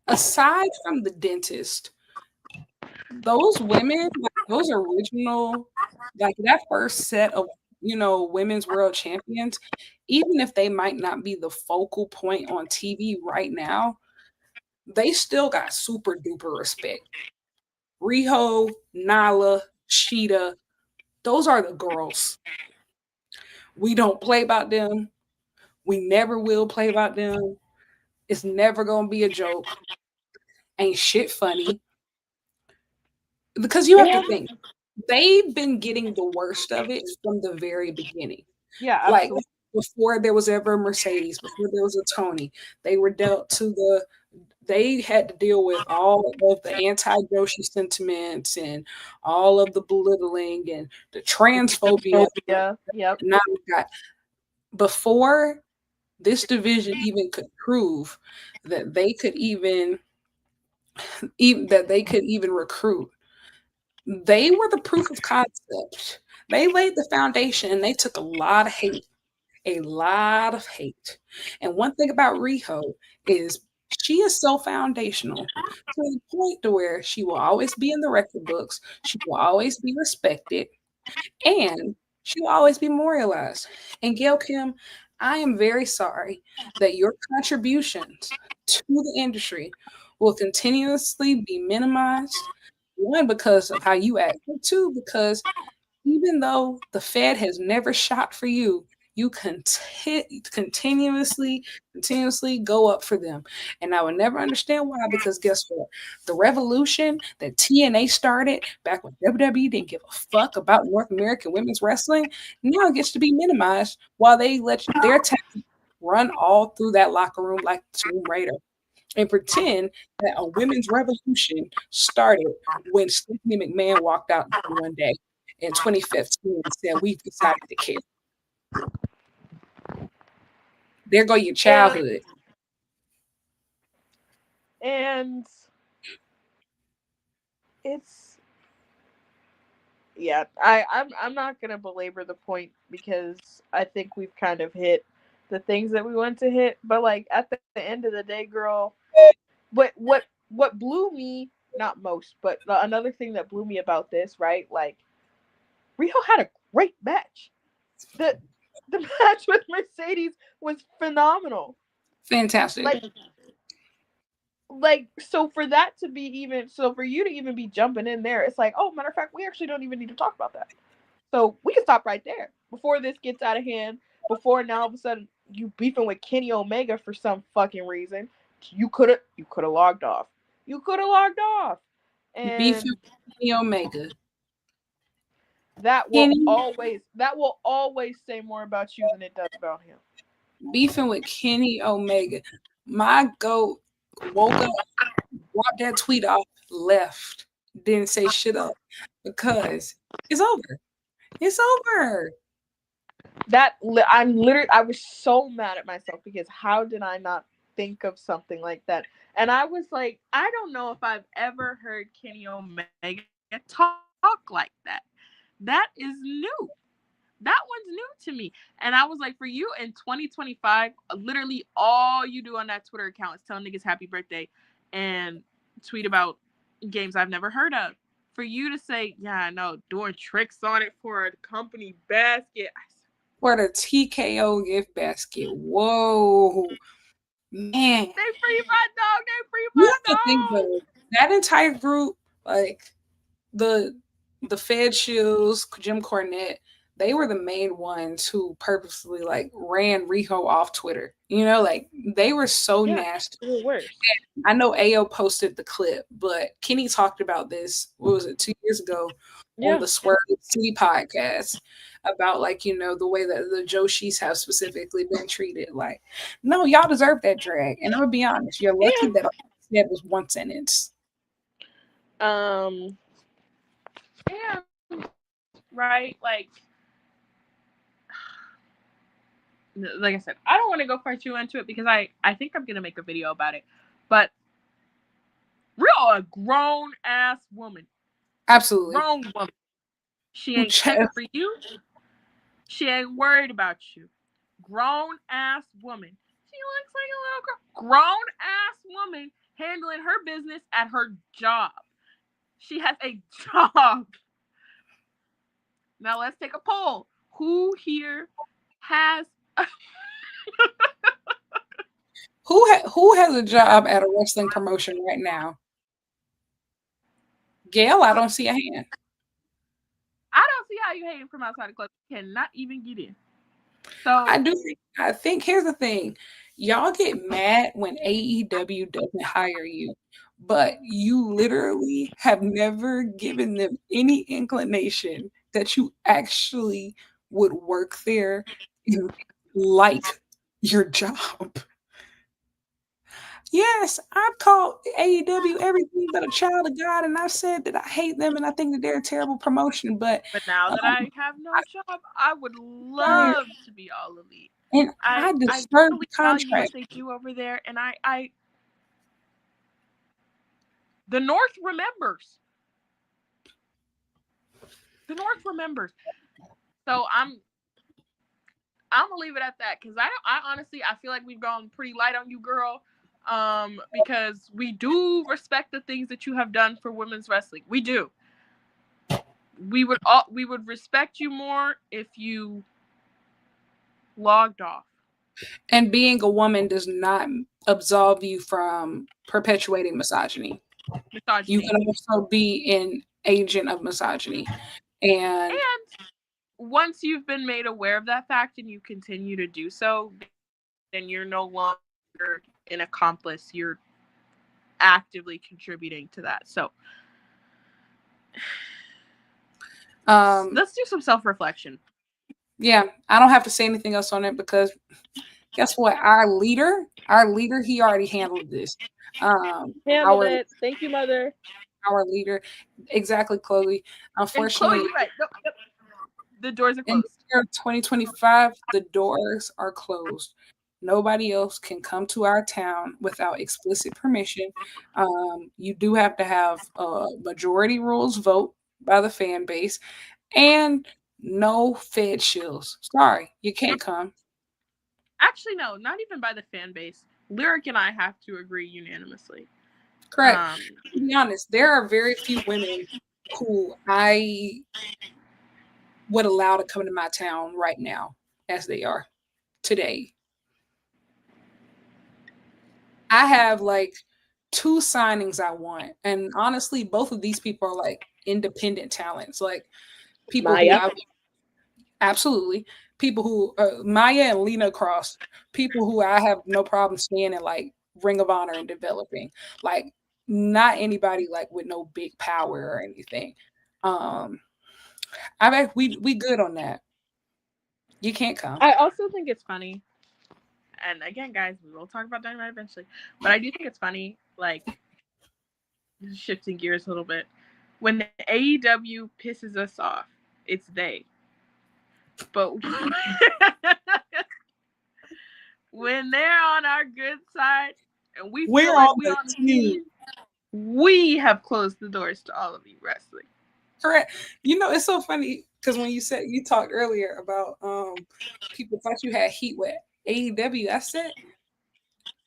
aside from the dentist, those women, like those original, like that first set of women's world champions, even if they might not be the focal point on TV right now, they still got super duper respect. Riho, Nala, Sheeta, those are the girls. We don't play about them. We never will play about them. It's never gonna be a joke. Ain't shit funny. Because you have to And think, they've been getting the worst of it from the very beginning. yeah, Like absolutely. before there was ever a Mercedes, before there was a Tony, they were dealt to they had to deal with all of the anti-Joshi sentiments and all of the belittling and the transphobia. Phobia. Yep. Now we got before this division even could prove that they could even recruit. They were the proof of concept. They laid the foundation and they took a lot of hate, a lot of hate. And one thing about Riho is she is so foundational to the point to where she will always be in the record books. She will always be respected and she will always be memorialized. And Gail Kim, I am very sorry that your contributions to the industry will continuously be minimized. One, because of how you act, but two, because even though the Fed has never shot for you, you continuously go up for them. And I would never understand why, because guess what? The revolution that TNA started back when WWE didn't give a fuck about North American women's wrestling now gets to be minimized while they let their tactics run all through that locker room like Tomb Raider and pretend that a women's revolution started when Stephanie McMahon walked out one day in 2015 and said, "We've decided to care." There go your And childhood. and it's yeah, I'm not gonna belabor the point because I think we've kind of hit the things that we want to hit. But like at the end of the day, girl, what blew me, not most, but another thing that blew me about this, right? Like Rio had a great match. The the match with Mercedes was phenomenal. Fantastic. Like so for that to be even so for you to even be jumping in there, it's like, oh, matter of fact, we actually don't even need to talk about that. So we can stop right there before this gets out of hand. Before now, all of a sudden, you beefing with Kenny Omega for some fucking reason. You could have logged off. You could have logged off, Beefing and with Kenny Omega. that will Kenny always that will always say more about you than it does about him. beefing with Kenny Omega. My goat woke up, dropped that tweet off, left, didn't say shit up because it's over. It's over. I was so mad at myself because how did I not think of something like that? And I was like, I don't know if I've ever heard Kenny Omega talk like that. That is new. That one's new to me. And I was like, for you in 2025, literally all you do on that Twitter account is tell niggas happy birthday and tweet about games I've never heard of. For you to say, yeah, I know, doing tricks on it for a company basket. For the TKO gift basket. Whoa. Man. They free my dog. They free You my have to think dog. though, that entire group, like the Fed Shields, Jim Cornette, they were the main ones who purposely like ran Riho off Twitter. You know, like they were so Yeah, nasty. it worse. I know AO posted the clip, but Kenny talked about this, what was it, 2 years ago on Yeah. the Swerve City podcast about like, the way that the Joshis have specifically been treated. Like, no, y'all deserve that drag. And I'm gonna be honest, you're lucky that all I said was one sentence. And right, like I said, I don't want to go far too into it because I think I'm gonna make a video about it. But real a grown ass woman, Absolutely. grown woman. She ain't Jeff. checking for you. She ain't worried about you. Grown ass woman. She looks like a little girl. Grown ass woman handling her business at her job. She has a job. Now let's take a poll. Who here has Who has a job at a wrestling promotion right now? Gail, I don't see a hand. I don't see how you hating from outside the club. You cannot even get in. I So do think I think here's the thing. Y'all get mad when AEW doesn't hire you, but you literally have never given them any inclination that you actually would work there and like your job. Yes, I've called AEW everything but a child of God, and I've said that I hate them and I think that they're a terrible promotion, but but now that I have no I job, I would fired love to be all elite. and I I I deserve the really value what contract. they do over there, and I the North remembers. The North remembers. So I'm gonna leave it at that because I honestly I feel like we've gone pretty light on you, girl. Because we do respect the things that you have done for women's wrestling. We do. We would respect you more if you logged off. And being a woman does not absolve you from perpetuating misogyny. You Misogyny. can also be an agent of misogyny. And And once you've been made aware of that fact and you continue to do so, then you're no longer an accomplice. You're actively contributing to that. So let's do some self-reflection. yeah, I don't have to say anything else on it because guess what? Our leader, he already handled this. Handled Our it. Thank you, mother. our leader, exactly, Chloe. And Chloe, Unfortunately, you're right. No, the doors are in the closed. year 2025, the doors are closed. Nobody else can come to our town without explicit permission. You do have to have majority rules vote by the fan base and no Fed shills. Sorry, you can't come. Actually, no, not even by the fan base. Lyric and I have to agree unanimously. Correct. Um, To be honest, there are very few women who I would allow to come to my town right now as they are today. I have like 2 signings I want, and honestly, both of these people are like independent talents, like people who Maya. I absolutely people who Maya and Lena Cross, people who I have no problem staying in like Ring of Honor and developing. Like not anybody like with no big power or anything. Um, I bet we good on that. You can't come. I also think it's funny, and again, guys, we will talk about Dynamite eventually, but I do think it's funny, like, shifting gears a little bit. When the AEW pisses us off, it's they. But when they're on our good side and we We're feel like on we the on the team. team, we have closed the doors to all of you wrestling. Correct. You know, it's so funny because when you talked earlier about people thought you had heat with AEW, I said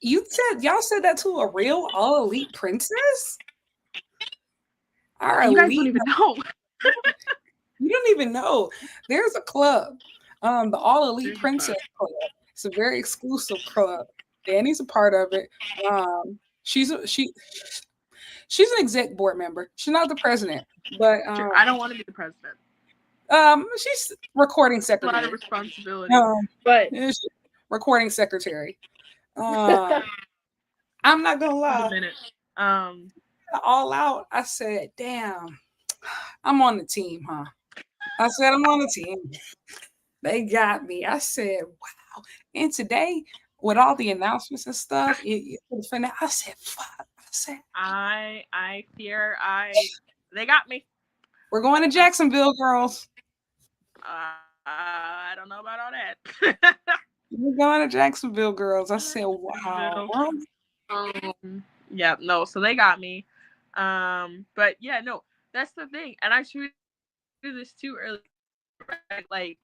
y'all said that to a real all elite princess? Our You guys don't elite, even know. you don't even know. There's a club, the All Elite There's a Princess club. Club. It's a very exclusive club. Danny's a part of it. She's a, she's an exec board member. She's not the president, but Sure, I don't want to be the president. she's recording A lot of secretary. responsibility. Um, But yeah, she's recording secretary. Um, I'm not gonna for the lie. minute. All out, I said, "Damn, I'm on the team, huh?" I said, "I'm on the team." They got me. I said, "Wow!" And today, with all the announcements and stuff, I said, "Fuck!" I said, I fear they got me. "We're going to Jacksonville, girls. I don't know about all that. We're going to Jacksonville, girls." I said, "Wow, Jacksonville. well, Yeah, no, so they got me. But yeah, no, that's the thing. And I tweeted this too earlier, right? Like,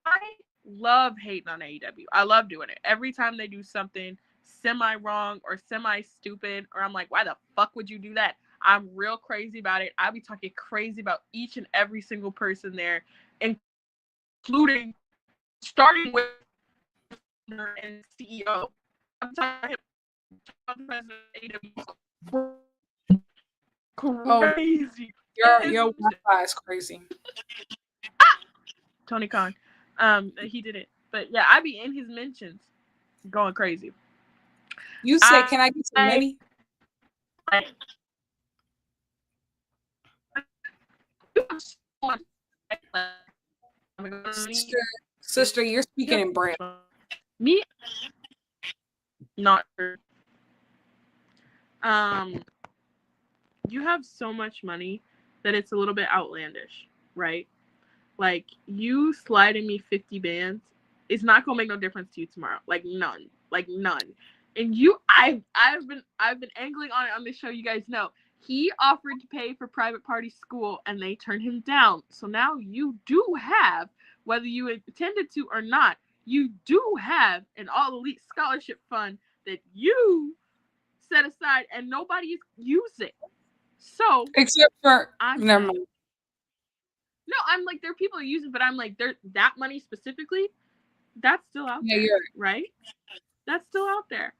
I love hating on AEW. I love doing it. Every time they do something semi wrong or semi stupid, or I'm like, why the fuck would you do that? I'm real crazy about it. I'll be talking crazy about each and every single person there, including starting with owner and CEO. I'm talking about the president of AEW. oh, Crazy. your Wi-Fi is crazy." Tony Khan. He did it. But yeah, I be in his mentions going crazy. You said, "Can I get some I money?" Sister, sister, you're speaking in braille. Me, not sure. Um, you have so much money that it's a little bit outlandish, right? Like, you sliding me 50 bands is not gonna make no difference to you tomorrow. Like, none. Like, none. And I've been angling on it on this show. You guys know he offered to pay for private party school and they turned him down. So now you do have, whether you intended to or not, you do have an all elite scholarship fund that you set aside and nobody is using. So Except for, I'm never saying, mind. no, I'm like, there are people using, but I'm like, there, that money specifically, that's still out Yeah, there, you're right? That's still out there.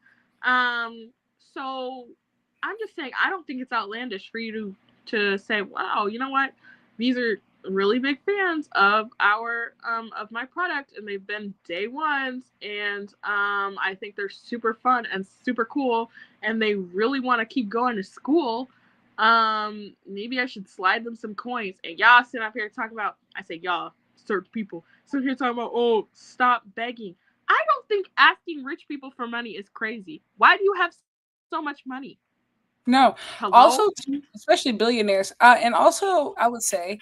So I'm just saying, I don't think it's outlandish for you to say, wow, you know what? These are really big fans of our of my product, and they've been day ones, and I think they're super fun and super cool, and they really want to keep going to school. Maybe I should slide them some coins. And y'all sit up here talking about, I say y'all, certain people sit here talking about, oh, stop begging. I don't think asking rich people for money is crazy. Why do you have so much money? no. Hello? Also, too, especially billionaires, and also I would say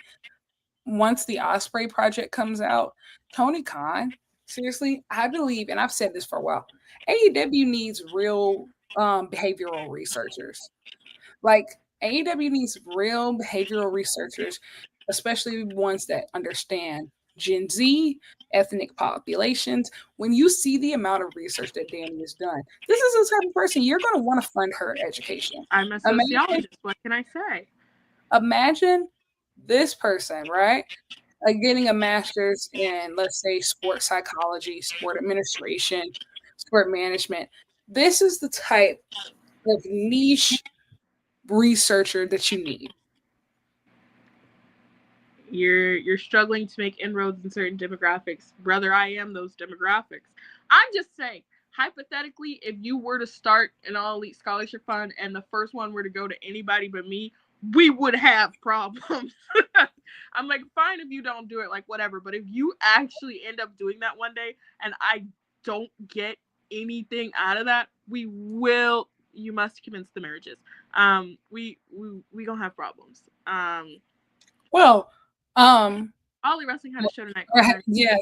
once the Osprey project comes out, Tony Khan, seriously, I believe, and I've said this for a while, AEW needs real behavioral researchers. Like AEW needs real behavioral researchers, especially ones that understand Gen Z, ethnic populations. When you see the amount of research that Danny has done, this is the type of person you're going to want to fund her education. I'm a Imagine, sociologist. What can I say? imagine this person, right? Like getting a master's in, let's say, sport psychology, sport administration, sport management. This is the type of niche researcher that you need. You're struggling to make inroads in certain demographics. Brother, I am those demographics. I'm just saying, hypothetically, if you were to start an all elite scholarship fund and the first one were to go to anybody but me, we would have problems. I'm like, fine if you don't do it, like whatever. But if you actually end up doing that one day and I don't get anything out of that, we will, you must commence the marriages. We gonna have problems. Well, um, Ollie Wrestling had a show tonight. Go ahead. yes,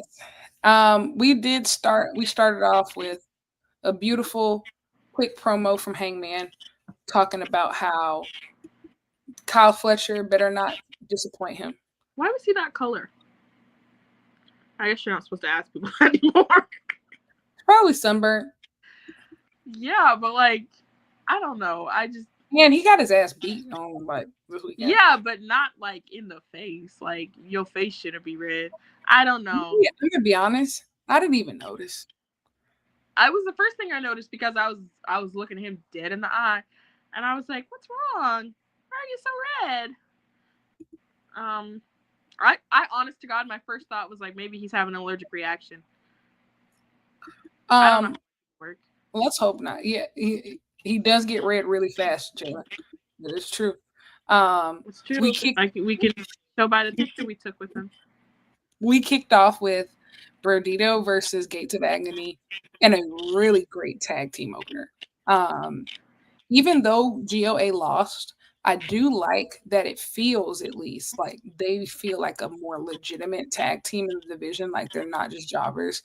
we started off with a beautiful, quick promo from Hangman talking about how Kyle Fletcher better not disappoint him. Why was he that color? I guess you're not supposed to ask people anymore. Probably sunburnt. Yeah, but like, I don't know. I just Man, he got his ass beat on like this weekend. yeah, but not like in the face. Like your face shouldn't be red. I don't know. Yeah, I'm gonna be honest. I didn't even notice. I was the first thing I noticed because I was looking him dead in the eye, and I was like, "What's wrong? Why are you so red?" I honest to God, my first thought was like maybe he's having an allergic reaction. I don't know how it works. Let's hope not. Yeah, he does get red really fast, Jalen. That is true. It's true. We We can show by the picture we took with him. We kicked off with Brodito versus Gates of Agony and a really great tag team opener. Even though GOA lost, I do like that it feels at least like they feel like a more legitimate tag team in the division. Like they're not just jobbers.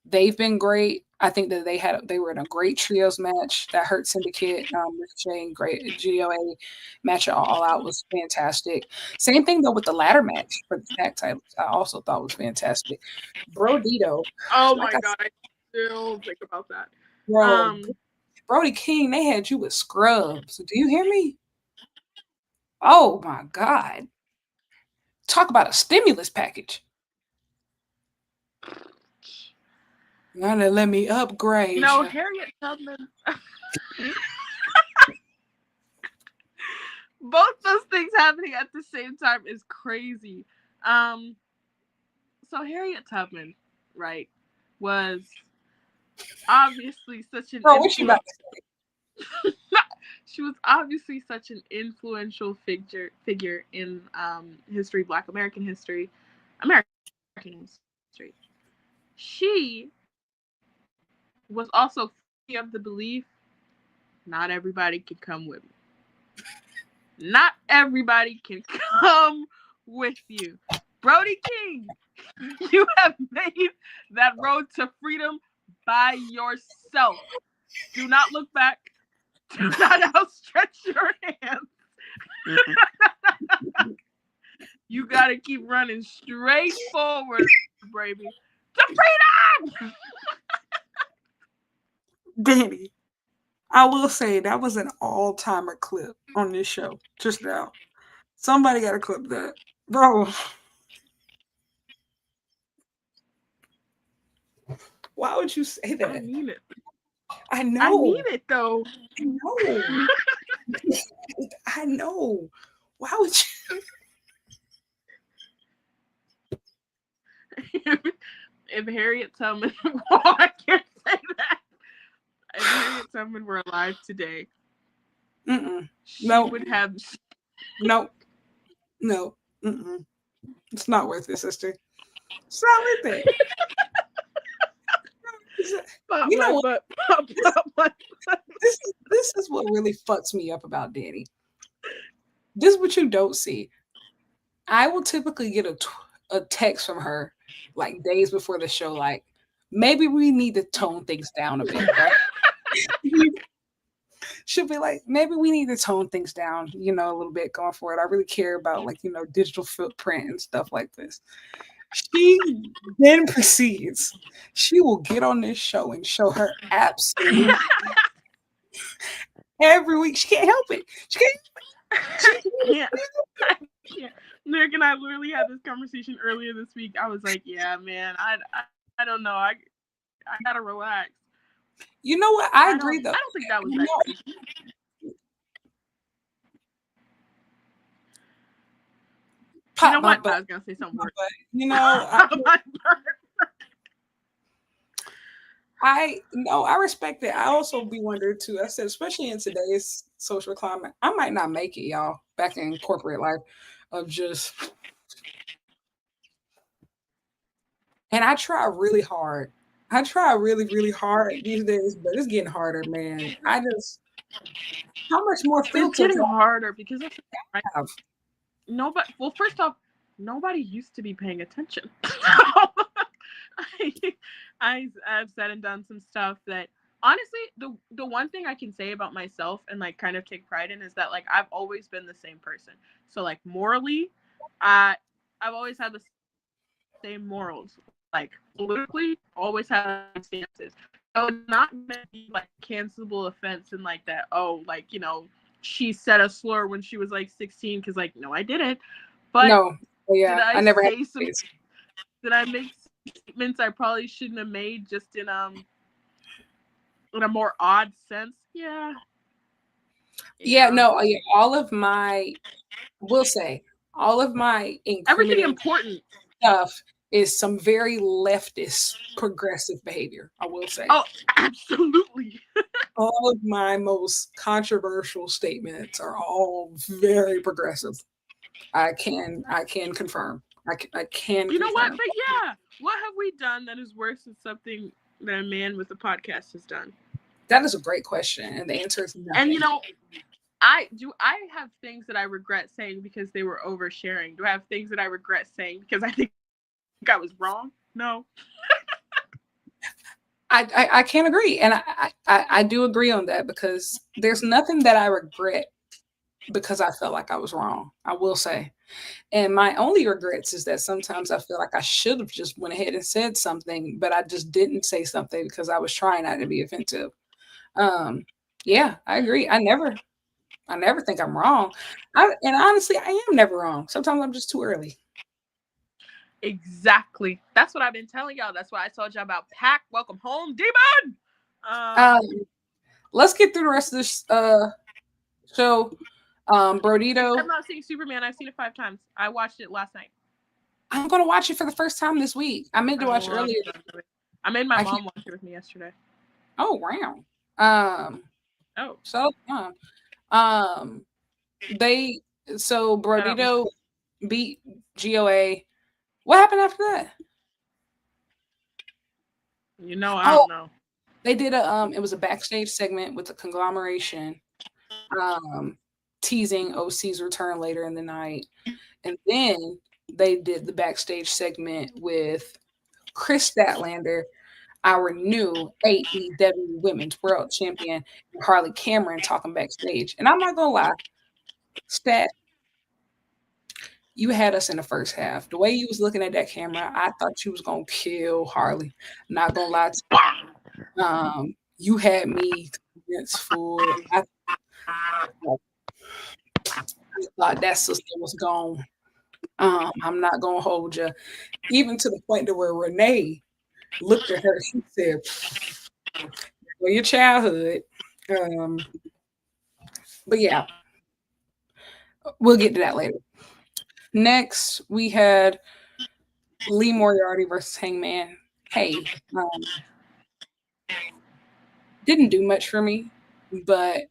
They've been great. I think that they were in a great trios match. That Hurt Syndicate, Ricochet and great GOA match at All Out was fantastic. Same thing though with the ladder match for the tag titles. I also thought was fantastic. Brodito. Oh my god, I still think about that. Bro, Brody King, they had you with scrubs. Do you hear me? Oh my God. Talk about a stimulus package. Gonna let me upgrade. No, Harriet Tubman. Both those things happening at the same time is crazy. So Harriet Tubman, right, was obviously such an she was obviously such an influential figure in history, Black American history. She was also free of the belief not everybody can come with me. Not everybody can come with you. Brody King, you have made that road to freedom by yourself. Do not look back. Do not outstretch your hands. You gotta keep running straight forward, baby. To freedom! Danny, I will say that was an all-timer clip on this show just now. Somebody got to clip that. Bro. Why would you say that? I mean it. I know. I mean it, though. I know. I know. Why would you? If Harriet Tubman, well, I can't say that. If Harriet Tubman were alive today, she would have. No. It's not worth it, sister. It's not worth it. You know what? This is what really fucks me up about Danny. This is what you don't see. I will typically get a text from her like days before the show, like, maybe we need to tone things down a bit, right? She'll be like, maybe we need to tone things down, a little bit going forward. I really care about digital footprint and stuff like this. She then proceeds. She will get on this show and show her absolute every week. She can't help it. She can't. Yeah. Nick and I literally had this conversation earlier this week. I was like, yeah, man, I don't know. I gotta relax. You know what? I agree, though. I don't think that was that. You know what? I was gonna say something. I respect it. I also be wondering too. I said, especially in today's social climate, I might not make it, y'all, back in corporate life of just. And I try really hard. I try really, really hard these days, but it's getting harder, man. How much more filter? It's getting harder because it's nobody. Well, first off, nobody used to be paying attention. I've said and done some stuff that honestly, the one thing I can say about myself and like kind of take pride in is that like I've always been the same person. So like morally, I I've always had the same morals. Like politically, always had the same stances. So it's not gonna be like a cancelable offense and like that. Oh, like she said a slur when she was like 16 because like no, I didn't. But No. Oh, did yeah. I I never had say some? kids. Did I make some statements I probably shouldn't have made just in a more odd sense? Yeah, Yeah, yeah. no, yeah, all of my will say, all of my Everything incriminating important. stuff is some very leftist progressive behavior, I will say. Oh, absolutely. All of my most controversial statements are all very progressive. I can confirm. I can You know what? confirm. But yeah, what have we done that is worse than something that a man with a podcast has done? That is a great question, and the answer is And nothing. I do. I have things that I regret saying because they were oversharing. Do I have things that I regret saying because I think I was wrong? No. I can't agree, and I do agree on that because there's nothing that I regret because I felt like I was wrong. I will say. And my only regrets is that sometimes I feel like I should have just went ahead and said something, but I just didn't say something because I was trying not to be offensive. Um, yeah, I agree. I never think I'm wrong. And honestly, I am never wrong. Sometimes I'm just too early. Exactly. That's what I've been telling y'all. That's why I told y'all about Pack. Welcome home, demon. Um, Um, let's get through the rest of this show. I Brodito, have not seen Superman. I've seen it 5 times. I watched it last night. I'm gonna watch it for the first time this week. I meant to I watch it love earlier. that movie. I made my I can't. mom watch it with me yesterday. Oh wow. Um, Oh, so um, they so shout out, Miss. Brodito beat GOA. What happened after that? I Oh, don't know. they did a it was a backstage segment with a conglomeration um teasing OC's return later in the night. And then they did the backstage segment with Chris Statlander, our new AEW Women's World Champion, and Harley Cameron talking backstage. And I'm not gonna lie, Stat, you had us in the first half. The way you was looking at that camera, I thought you was gonna kill Harley. Not gonna lie to you. You had me convinced full. I thought that sister was gone. I'm not gonna hold you. Even to the point to where Renee looked at her, she said, "Well, your childhood." Um, but yeah, we'll get to that later. Next, we had Lee Moriarty versus Hangman. Hey, didn't do much for me, but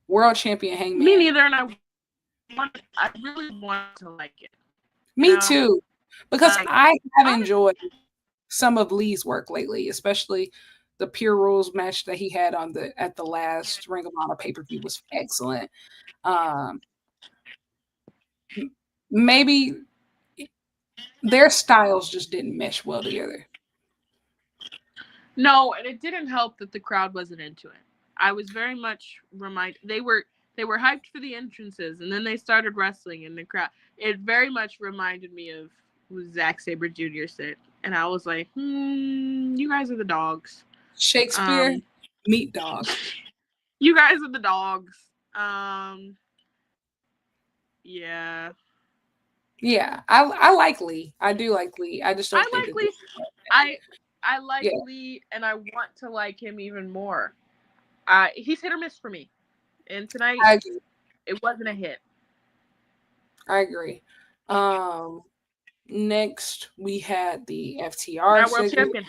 world champion Me Hangman. neither, and I really want to like it. You Me know, too, because like I have honestly, enjoyed some of Lee's work lately, especially the Pure Rules match that he had on the at the last Ring of Honor pay per view was excellent. Um, maybe their styles just didn't mesh well together. no, and it didn't help that the crowd wasn't into it. I was very much reminded they were hyped for the entrances, and then they started wrestling, and the crowd. It very much reminded me of what Zack Saber Jr. said, and I was like, you guys are the dogs. Shakespeare, Um, meat dog. you guys are the dogs. Yeah, Yeah, I like Lee. I do like Lee. I just I don't think like that Lee. this. I I like Yeah, Lee, and I want to like him even more. He's hit or miss for me, and tonight I agree. it wasn't a hit. I agree. Um, next we had the FTR Now world segment. champion.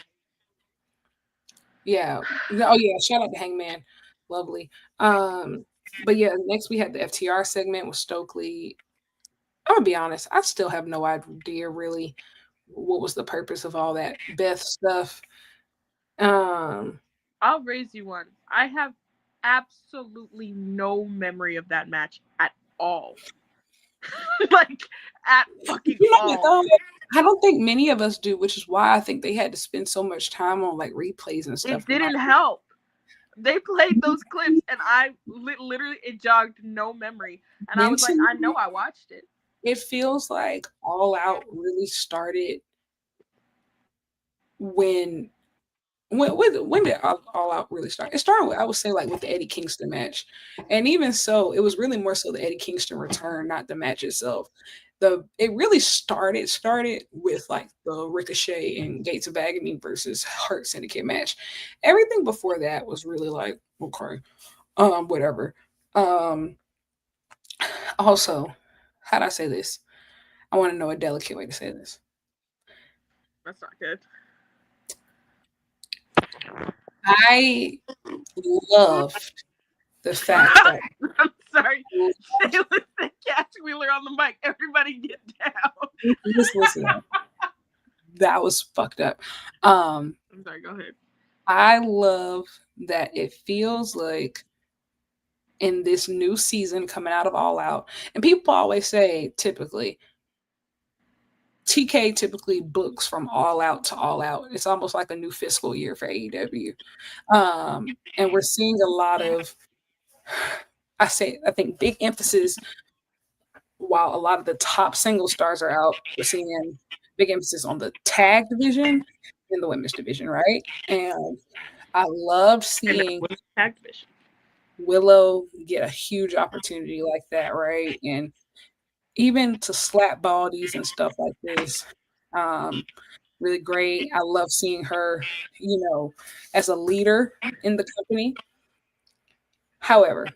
Yeah. No, oh yeah, shout out to Hangman. Lovely. Um, but yeah, next we had the FTR segment with Stokely. I'm gonna be honest, I still have no idea really what was the purpose of all that Beth stuff. Um, I'll raise you one. I have absolutely no memory of that match at all. like at fucking You know what all. though? I don't think many of us do, which is why I think they had to spend so much time on like replays and stuff It to not didn't help. They played those clips, and I literally it jogged no memory, and I was like, I know mentally. I watched it. It feels like All Out really started when when did All Out really start? It started with, I would say, like with the Eddie Kingston match, and even so, it was really more so the Eddie Kingston return, not the match itself. It really started with like the Ricochet and Gates of Agony versus Hurt Syndicate match. Everything before that was really like okay, whatever. Um, also, how do I say this? I want to know a delicate way to say this. That's not good. I loved the fact that I'm sorry. Shayla said Cash Wheeler on the mic. Everybody get down. just listen, that was fucked up. Um, I'm sorry, go ahead. I love that it feels like in this new season coming out of All Out, and people always say typically TK typically books from All Out to All Out. It's almost like a new fiscal year for AEW. And we're seeing a lot of I think big emphasis while a lot of the top single stars are out, we're seeing big emphasis on the tag division and the women's division, right? And I loved And the seeing women's tag division. Willow get a huge opportunity like that, right? And even to slap bodies and stuff like this. Um, really great. I love seeing her, as a leader in the company. However,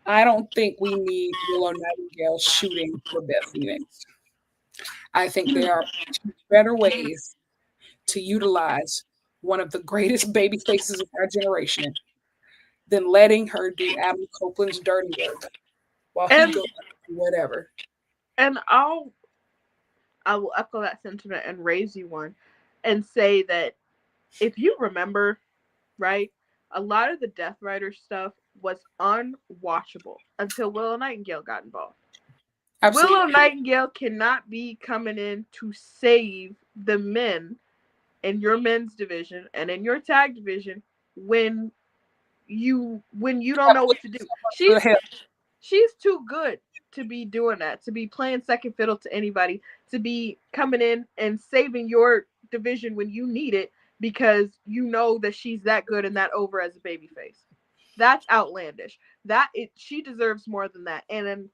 I don't think we need Willow Nightingale shooting for Beth Phoenix. I think there are better ways to utilize one of the greatest baby faces of our generation than letting her do Adam Copeland's dirty work while he And goes whatever. and I will echo that sentiment and raise you one and say that if you remember, right, a lot of the Death Rider stuff was unwatchable until Willow Nightingale got involved. Willow Absolutely. Nightingale cannot be coming in to save the men in your men's division and in your tag division when you don't know what to do. What the hell? She's too good to be doing that, to be playing second fiddle to anybody, to be coming in and saving your division when you need it because you know that she's that good and that over as a babyface. That's outlandish. She deserves more than that. And then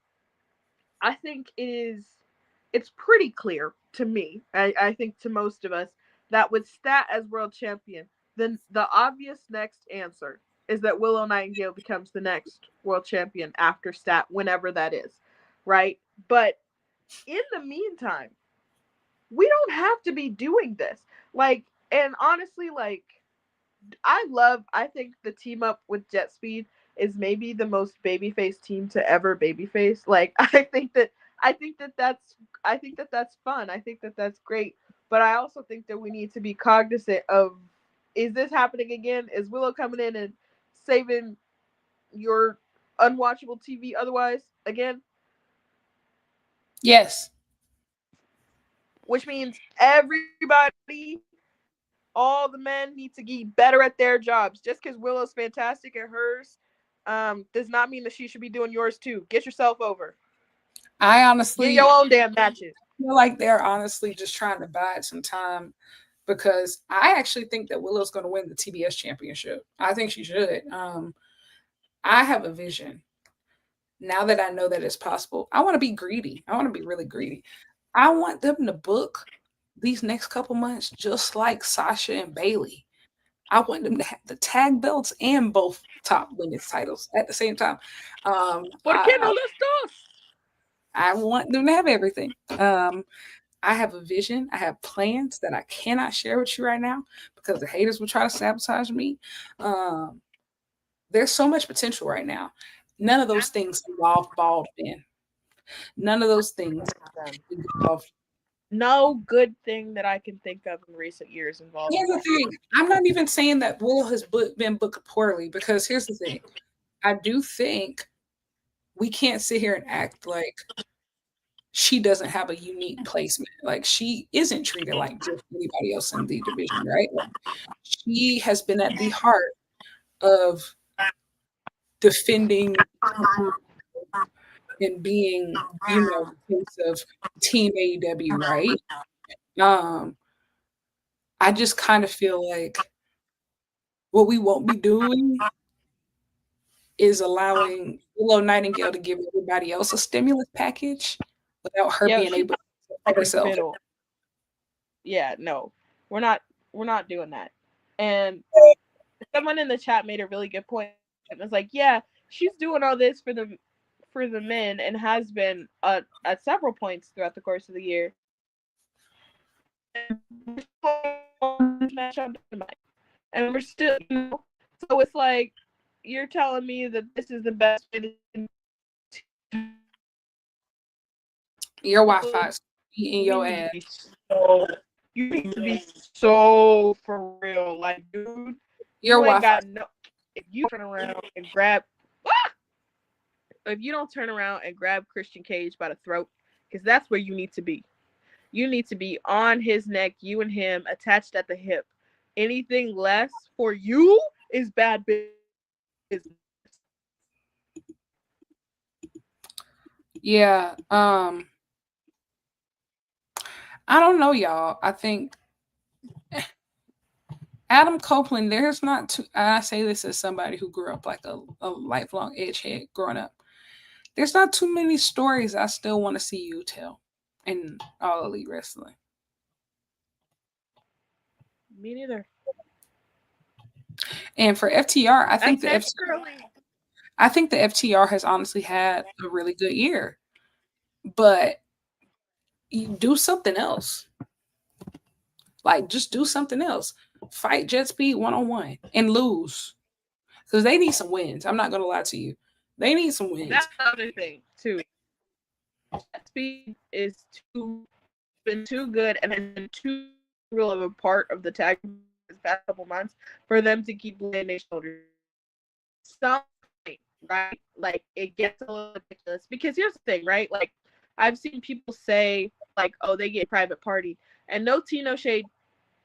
I think it's pretty clear to me, I think to most of us, that with Stat as world champion, then the obvious next answer is that Willow Nightingale becomes the next world champion after Stat, whenever that is, right? But in the meantime, we don't have to be doing this. Like, and honestly, like, I think the team up with Jet Speed is maybe the most babyface team to ever babyface. Like I think that that's I think that that's fun. I think that that's great. But I also think that we need to be cognizant of, is this happening again? Is Willow coming in and saving your unwatchable TV otherwise again? Yes. Which means everybody, all the men need to get better at their jobs. Just because Willow's fantastic at hers, does not mean that she should be doing yours too. Get yourself over. I Get your honestly own damn matches. feel like they're honestly just trying to bide some time because I actually think that Willow's going to win the TBS championship. I think she should. I have a vision. Now that I know that it's possible, I want to be greedy. I want to be really greedy. I want them to book these next couple months just like Sasha and Bailey. I want them to have the tag belts and both top women's titles at the same time. Um, ¿Por qué I, no los dos? I want them to have everything. I have a vision. I have plans that I cannot share with you right now because the haters will try to sabotage me. Um, there's so much potential right now. None of those things involve bald men. None of those things involve. No good thing that I can think of in recent years involves Here's the ball. thing. I'm not even saying that Will has been booked poorly because here's the thing. I do think we can't sit here and act like she doesn't have a unique placement. Like she isn't treated like just anybody else in the division, right? Like, she has been at the heart of defending and being, the face of Team AEW, right? Um, I just kind of feel like what we won't be doing is allowing Willow Nightingale to give everybody else a stimulus package without her Yeah, being she's able to for like a herself. fiddle. Yeah, no, we're not. We're not doing that. And someone in the chat made a really good point. It was like, yeah, she's doing all this for the men and has been at several points throughout the course of the year. And we're still this match on Dynamite, and we're still, so it's like you're telling me that this is the best way Your to. Wi-Fi is eating You your need to ass. be so. You need to be so for real, like, dude. Your You ain't Wi-Fi. got no. If you turn around and grab, if you don't turn around and grab Christian Cage by the throat, because that's where you need to be. You need to be on his neck, you and him attached at the hip. Anything less for you is bad business. Yeah. I don't know, y'all. I think Adam Copeland, there's not too, and I say this as somebody who grew up like a lifelong edgehead growing up. There's not too many stories I still want to see you tell in all elite wrestling. Me neither. And for FTR, And Teddy Curly. I think the FTR has honestly had a really good year. But you do something else. Like just do something else. Fight Jet Speed 1-on-1 and lose. Because they need some wins. I'm not gonna lie to you. They need some wins. That's the other thing too. Jet Speed is too been too good and has been too real of a part of the tag this past couple months for them to keep laying their shoulders. Some point, right? Like it gets a little ridiculous because here's the thing, right? Like I've seen people say like, "Oh, they get Private Party," and no tea, no shade,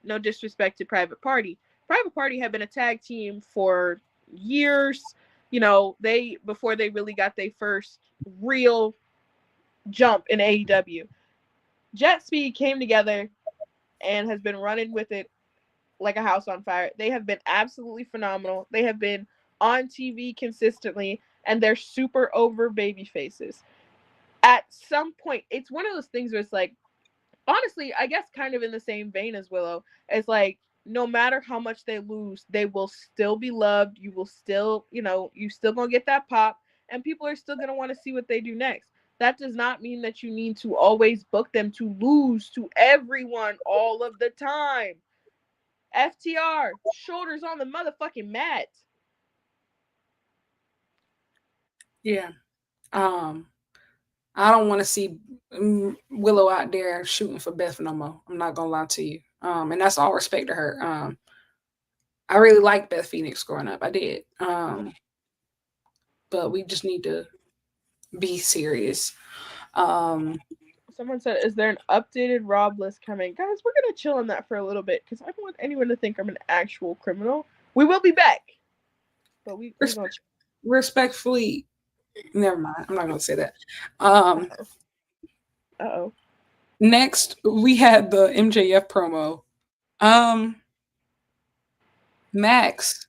no disrespect to Private Party. Private Party had been a tag team for years. They before they really got their first real jump in AEW. Jet Speed came together and has been running with it like a house on fire. They have been absolutely phenomenal. They have been on TV consistently, and they're super over baby faces. At some point, it's one of those things where it's like, honestly, I guess kind of in the same vein as Willow, it's like no matter how much they lose, they will still be loved. You will still, you still gonna get that pop, and people are still gonna want to see what they do next. That does not mean that you need to always book them to lose to everyone all of the time. FTR, shoulders on the motherfucking mat. Yeah. Um, I don't want to see Willow out there shooting for Beth no more. I'm not gonna lie to you. And that's all respect to her. I really liked Beth Phoenix growing up. I did. But we just need to be serious. Um, Someone said, "Is there an updated Rob list coming?" Guys, we're gonna chill on that for a little bit because I don't want anyone to think I'm an actual criminal. We will be back, but we gonna. respectfully, never mind. I'm not gonna say that. Uh Um, oh. next we had the MJF promo. Um, Max,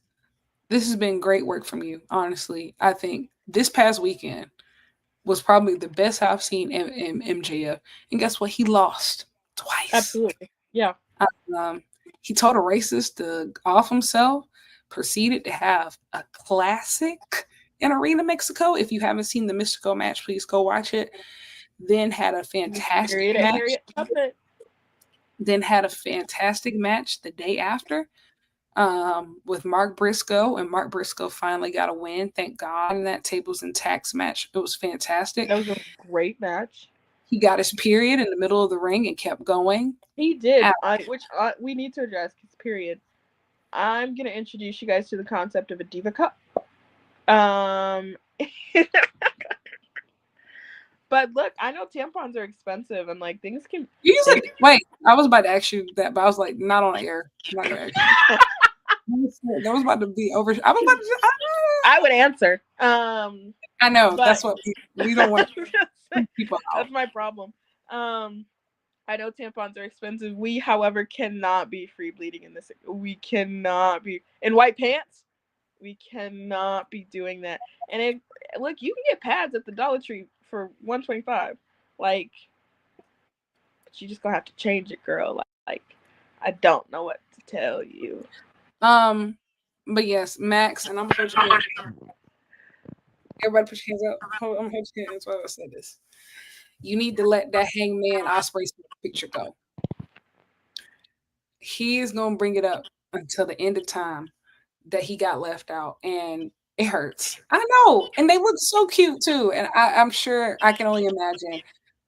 this has been great work from you. Honestly, I think this past weekend was probably the best I've seen in MJF. And guess what? He lost twice. Absolutely. Yeah. Um, he told a racist to off himself, proceeded to have a classic in Arena Mexico. If you haven't seen the Mystico match, please go watch it. Then had a fantastic Harriet, match. Harriet Tubman. Then had a fantastic match the day after with Mark Briscoe, and Mark Briscoe finally got a win. Thank God in that tables and tax match. It was fantastic. That was a great match. He got his period in the middle of the ring and kept going. He did. Which we need to address. Period. I'm gonna introduce you guys to the concept of a diva cup. Um, But look, I know tampons are expensive and like things can You use things like wait, I was about to ask you that, but I was like, not on air. I'm not gonna ask you. That was about to be over. I was about to. I would answer. I know But that's what we don't want to freak people out. that's my problem. Um, I know tampons are expensive. We, however, cannot be free bleeding in this. We cannot be in white pants. We cannot be doing that. And look, you can get pads at the Dollar Tree for $125. Like, but you just gonna have to change it, girl. Like, I don't know what to tell you. Um, but yes, Max, and I'm gonna hold your hand. Everybody, put your hands up. I'm gonna hold your hands while I say this. You need to let that Hangman Osprey picture go. He is gonna bring it up until the end of time that he got left out, and it hurts. I know, and they look so cute too, and I'm sure I can only imagine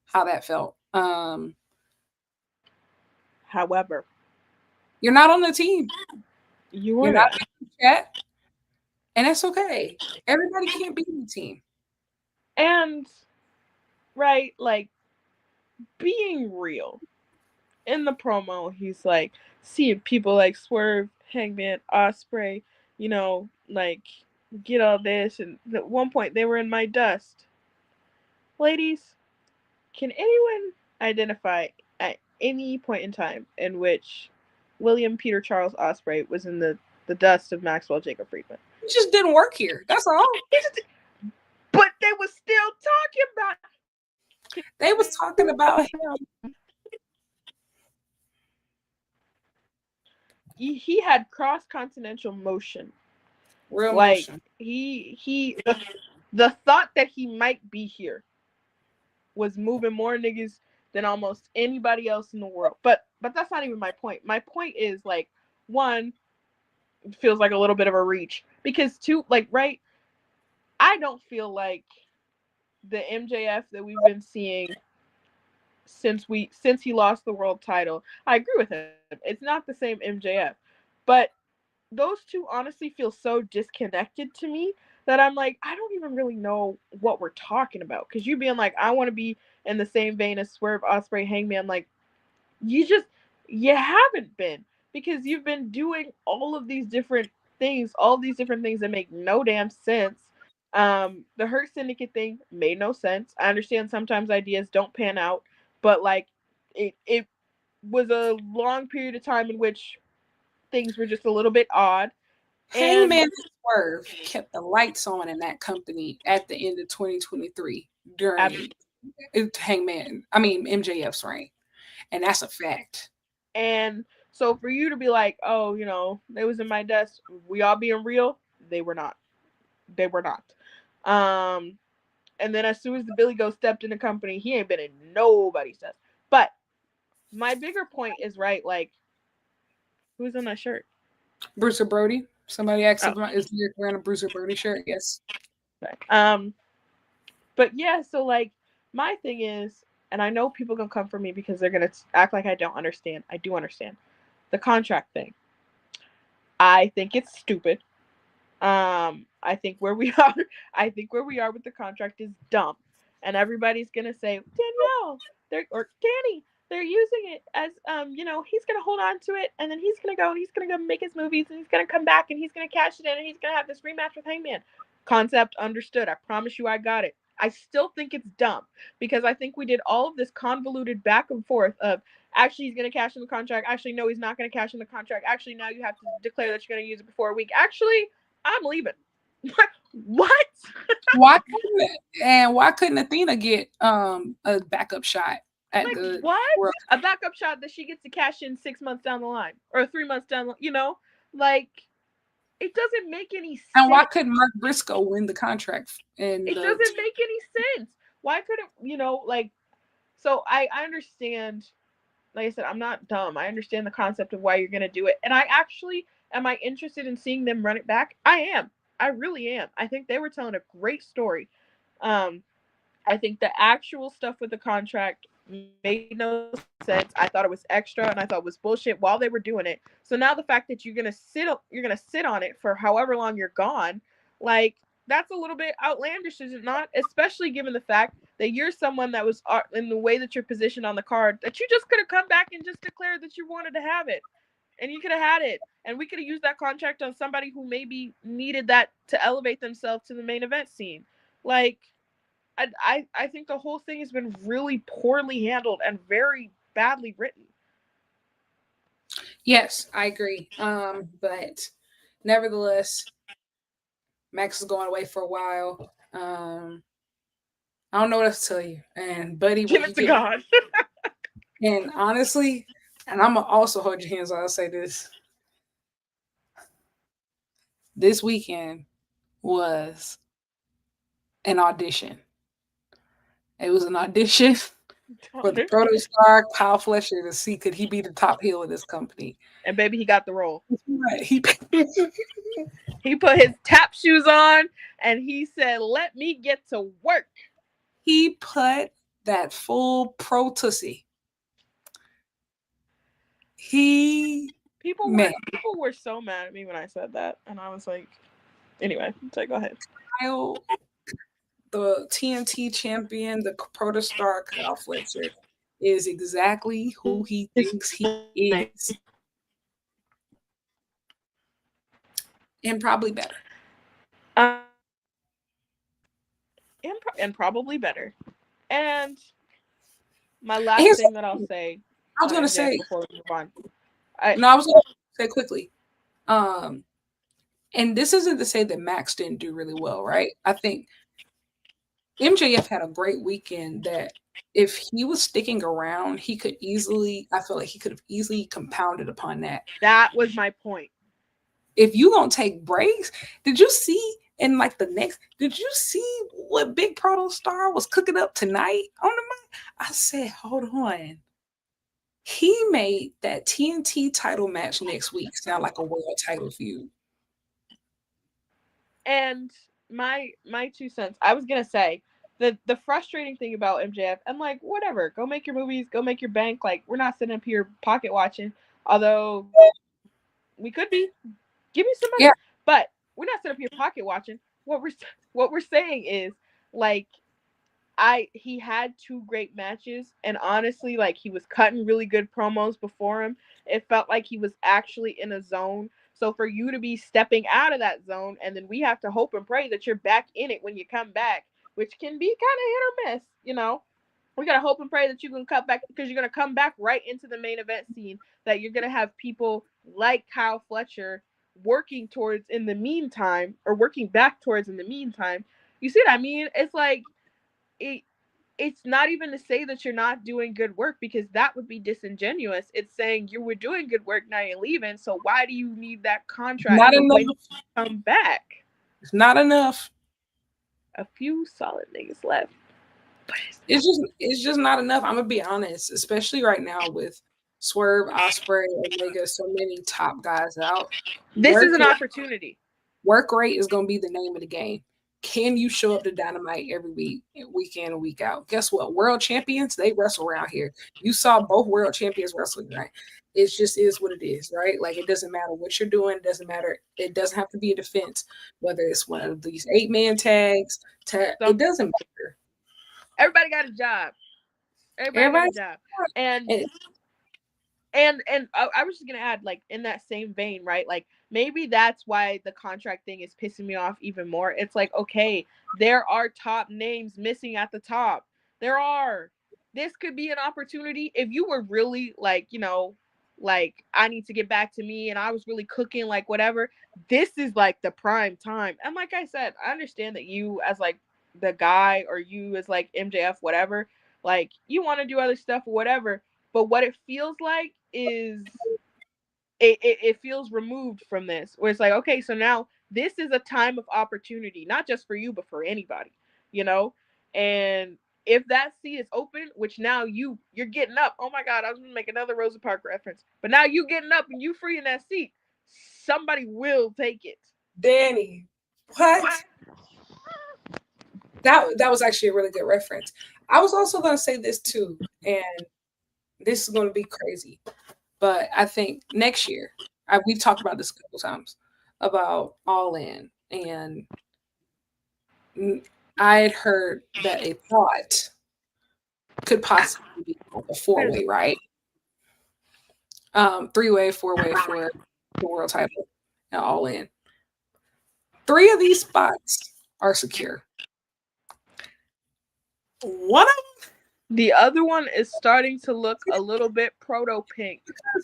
how that felt. However, You're not on the team. you You're are not not. in the chat, and that's okay. Everybody can't be in the team. And right, like being real. In the promo, he's like seeing people like Swerve, Hangman, Osprey, like get all this. And at one point, they were in my dust. Ladies, can anyone identify at any point in time in which William Peter Charles Osprey was in the dust of Maxwell Jacob Friedman? It just didn't work here. That's all. But they were still talking about They was talking about him. he had cross continental motion. Real Like motion. the thought that he might be here was moving more niggas than almost anybody else in the world. But that's not even my point. My point is like one feels like a little bit of a reach because two, like right, I don't feel like the MJF that we've been seeing since he lost the world title. I agree with him. It's not the same MJF. But those two honestly feel so disconnected to me that I'm like, I don't even really know what we're talking about. Because you being like, I want to be in the same vein as Swerve, Osprey, Hangman, like, you just, you haven't been. Because you've been doing all these different things that make no damn sense. The Hurt Syndicate thing made no sense. I understand sometimes ideas don't pan out, but like, it was a long period of time in which things were just a little bit odd. Hangman And and Swerve kept the lights on in that company at the end of 2023 during MJF's reign. And that's a fact. and so for you to be like, oh, they was in my desk, we all being real, they were not. They were not. Um, and then as soon as the Billy Goat stepped in the company, he ain't been in nobody's desk. But my bigger point is right, like, who's on that shirt? Bruiser Brody. Somebody asked Oh, about is Derek wearing a Bruiser Brody shirt? Yes. okay. But yeah, so like my thing is, and I know people gonna come for me because they're gonna act like I don't understand. I do understand the contract thing. I think it's stupid. I think where we are, I think where we are with the contract is dumb, and everybody's gonna say Danielle, or Danny, they're using it as he's gonna hold on to it, and then he's gonna go make his movies, and he's gonna come back, and he's gonna cash it in, and he's gonna have this rematch with Hangman. Concept understood. I promise you, I got it. I still think it's dumb because I think we did all of this convoluted back and forth of actually he's going to cash in the contract. Actually, no, he's not going to cash in the contract. Actually, now you have to declare that you're going to use it before a week. Actually, I'm leaving. What? Why couldn't Athena get a backup shot at Like the what? World? A backup shot that she gets to cash in 6 months down the line or 3 months down. Like it doesn't make any And why sense. couldn't Mark Briscoe win the contract in It the doesn't make any sense. Why couldn't like? So I understand. Like I said, I'm not dumb. I understand the concept of why you're gonna do it, and I actually am. I interested in seeing them run it back? I am. I really am. I think they were telling a great story. Um, I think the actual stuff with the contract made no sense. I thought it was extra, and I thought it was bullshit while they were doing it. So now the fact that you're gonna sit on it for however long you're gone, like that's a little bit outlandish, is it not? Especially given the fact that you're someone that was in the way that you're positioned on the card, that you just could have come back and just declared that you wanted to have it, and you could have had it, and we could have used that contract on somebody who maybe needed that to elevate themselves to the main event scene. Like, I think the whole thing has been really poorly handled and very badly written. Yes, I agree. But nevertheless, Max is going away for a while. I don't know what else to tell you. And buddy, when Give he it to get God. and honestly, and I'm gonna also hold your hands while I say this. This weekend was an audition. It was an audition for the proto star Kyle Fletcher to see could he be the top heel of this company. And baby, he got the role. Right. He He put his tap shoes on and he said, "Let me get to work." he put that full pro tussie. He man, People were so mad at me when I said that, and I was like, anyway, so go ahead. Kyle, the TNT champion, the protostar Kyle Fletcher, is exactly who he thinks he is, and probably better. And probably better. And my And last here's thing that I'll say I was on gonna MJF say, before we move on. I no, I was gonna say quickly. Um, and this isn't to say that Max didn't do really well, right? I think MJF had a great weekend that if he was sticking around, he could easily, I feel like he could have easily compounded upon that. That was my point. If you gonna take breaks, did you see in like the next, did you see what Big Proto Star was cooking up tonight on the mic? I said, hold on. He made that TNT title match next week sound like a world title feud. And my 2 cents. I was gonna say the frustrating thing about MJF, and like whatever, go make your movies, go make your bank. Like we're not sitting up here pocket watching. Although we could be. Give me some Yeah, money. But we're not sitting up here pocket watching. What we're saying is like I he had two great matches, and honestly, like he was cutting really good promos before him. It felt like he was actually in a zone. So for you to be stepping out of that zone, and then we have to hope and pray that you're back in it when you come back, which can be kind of hit or miss, you know. We gotta hope and pray that you can cut back because you're gonna come back right into the main event scene. That you're gonna have people like Kyle Fletcher working towards in the meantime, or working back towards in the meantime. You see what I mean? It's like it it's not even to say that you're not doing good work, because that would be disingenuous. It's saying you were doing good work, now you're leaving. So why do you need that contract not for when you enough. come back? It's not enough. A few solid niggas left, but it's It's just not enough. I'm gonna be honest, especially right now with Swerve, Osprey, Omega, so many top guys out. this is Work an opportunity. work rate is gonna be the name of the game. Can you show up to Dynamite every week in and week out? Guess what? World champions, they wrestle around here. You saw both world champions wrestling, right? It just is what it is, right? Like it doesn't matter what you're doing, it doesn't matter. It doesn't have to be a defense, whether it's one of these 8-man tags, it Something. doesn't matter. Everybody got a job. Everybody got a Everybody's job. And I was just gonna add, like in that same vein, right? Like maybe that's why the contract thing is pissing me off even more. It's like, okay, there are top names missing at the top. There are. This could be an opportunity if you were really like, like I need to get back to me, and I was really cooking, like whatever. This is like the prime time. And like I said, I understand that you as like the guy, or you as like MJF, whatever, like you want to do other stuff or whatever, but what it feels like is it feels removed from this, where it's like, okay, so now this is a time of opportunity, not just for you, but for anybody, you know? And if that seat is open, which now you're getting up. Oh my God, I was gonna make another Rosa Parks reference. But now you getting up and you free in that seat. Somebody will take it. Danny. What? That was actually a really good reference. I was also going to say this too, and this is going to be crazy, but I think next year, we've talked about this a couple times about All In, and I had heard that a thought could possibly be like a four There's way, right? Three-way, four-way for the world title and all in. Three of these spots are secure. One of the other one is starting to look a little bit proto pink.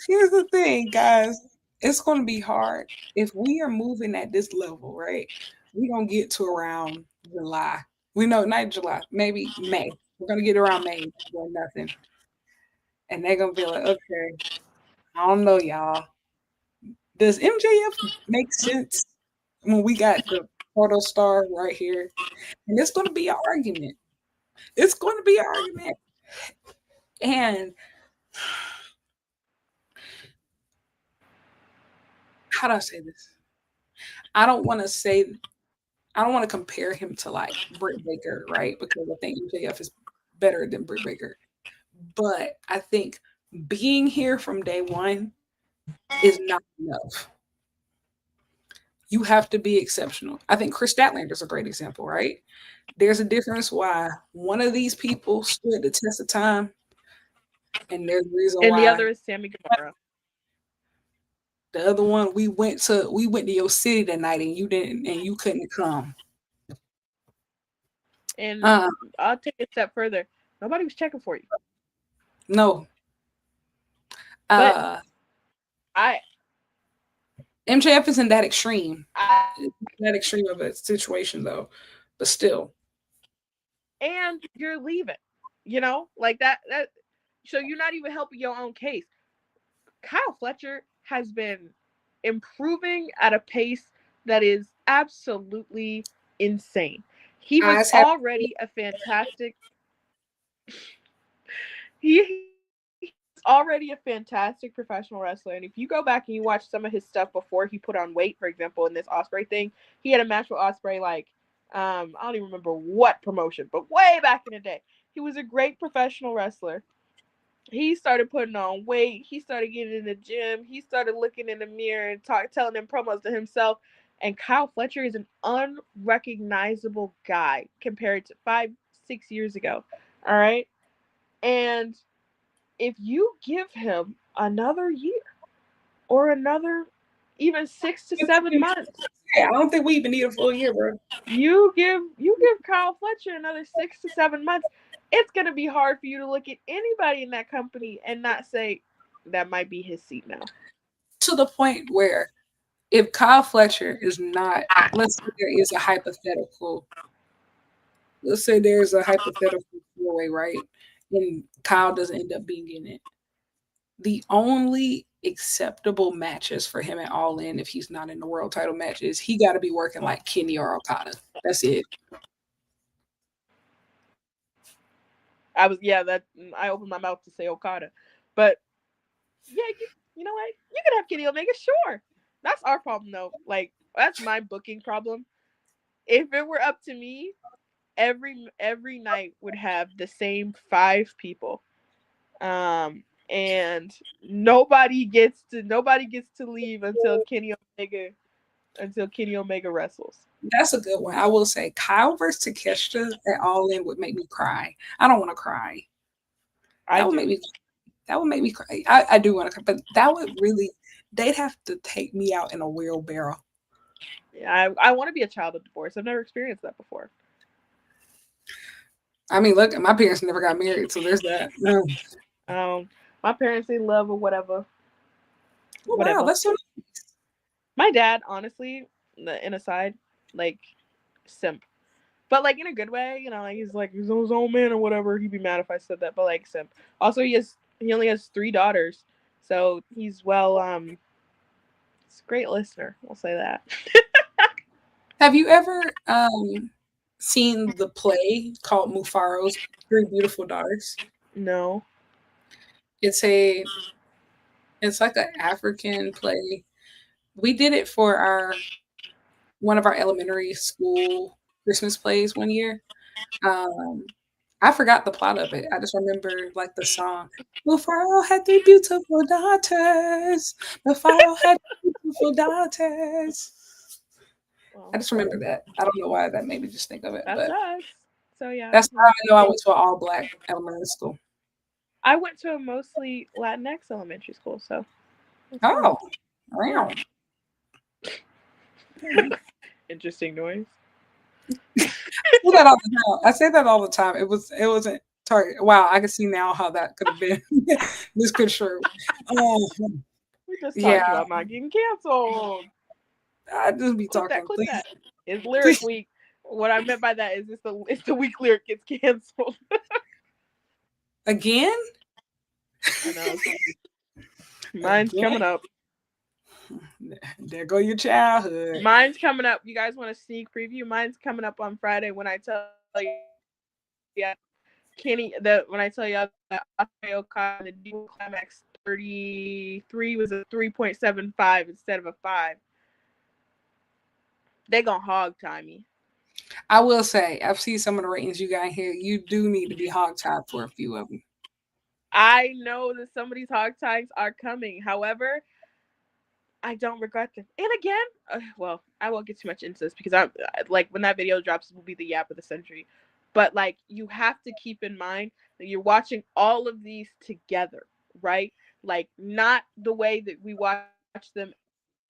Here's the thing, guys. It's going to be hard. If we are moving at this level, right? We're going to get to around July. We know, not July, maybe May. We're going to get around May or nothing. And they're going to be like, okay, I don't know, y'all. Does MJF make sense when we got the proto star right here? And it's going to be an argument. It's going to be an argument. And how do I say this? I don't want to say I don't want to compare him to like Britt Baker, right? Because I think MJF is better than Britt Baker. But I think being here from day one is not enough. You have to be exceptional. I think Chris Statlander is a great example, right? There's a difference why one of these people stood the test of time, and there's a reason And the why other is Sammy Guevara. the other one we went to your city that night and you didn't and you couldn't come. And Uh I'll take it a step further. Nobody was checking for you. no. But Uh I, MJF isn't that extreme. I That extreme of a situation though. But still. and you're leaving. You know, like that so you're not even helping your own case. Kyle Fletcher has been improving at a pace that is absolutely insane. He was Eyes have already a fantastic he was already a fantastic professional wrestler. And if you go back and you watch some of his stuff before he put on weight, for example, in this Osprey thing, he had a match with Osprey like I don't even remember what promotion, but way back in the day. He was a great professional wrestler. He started putting on weight. He started getting in the gym. He started looking in the mirror and telling them promos to himself. And Kyle Fletcher is an unrecognizable guy compared to 5, 6 years ago. All right. And if you give him another year or another even 6 to 7 months, I don't think we even need a full year, bro. you give Kyle Fletcher another 6 to 7 months, it's gonna be hard for you to look at anybody in that company and not say that might be his seat now. To the point where if Kyle Fletcher is not, let's say there is a hypothetical, let's say there's a hypothetical four-way, right? And Kyle doesn't end up being in it. The only acceptable matches for him at All In, if he's not in the world title matches, he got to be working like Kenny or Okada. That's it. That I opened my mouth to say Okada, but yeah, you know what? You can have Kenny Omega, sure. That's our problem though. Like that's my booking problem. If it were up to me, every night would have the same 5 people. And nobody gets to leave until Kenny Omega wrestles. That's a good one. I will say Kyle versus Takeshita at All In would make me cry. I don't want to cry. I That would make do. me that would make me cry. I do want to cry, but that would really they'd have to take me out in a wheelbarrow. Yeah, I want to be a child of divorce. I've never experienced that before. I mean, look, my parents never got married, so there's that. No. Um, my parents they love or whatever, Oh wow, whatever. that's so My dad, honestly, in aside, like simp, but like in a good way. You know, like he's like his own man or whatever. He'd be mad if I said that, but like simp. Also, he only has 3 daughters, so he's he's a great listener. I'll say that. Have you ever seen the play called Mufaro's Three Beautiful Daughters? No. It's a it's like an African play. We did it for our one of our elementary school Christmas plays one year. Um, I forgot the plot of it. I just remember like the song. Mufaro had three beautiful daughters. Mufaro had three beautiful daughters. I Well, just remember that. I don't know why that made me just think of it, that's but us. So yeah, that's how I know I went to an all black elementary school. I went to a mostly Latinx elementary school, so that's fun. Oh, Yeah, wow. interesting noise. Say that all the time. I say that all the time. It wasn't target. Wow, I can see now how that could have been misconstrued. Oh, We just yeah, talked about not getting canceled. I just be Clip that. talking. Clip Please, that. It's lyric please week. What I meant by that is it's the week lyric gets canceled. again, I know. Mine's again. coming up. There go your childhood. Mine's coming up. You guys want a sneak preview? Mine's coming up on Friday when I tell you Kenny when I tell y'all that Osprey Okada the dual climax 33 was a 3.75 instead of a 5. They gonna hog tie me. I will say, I've seen some of the ratings you got here. You do need to be hogtied for a few of them. I know that some of these hog ties are coming. However, I don't regret them. And again, well, I won't get too much into this because I'm like when that video drops, it will be the yap of the century. But like, you have to keep in mind that you're watching all of these together, right? Like, not the way that we watch them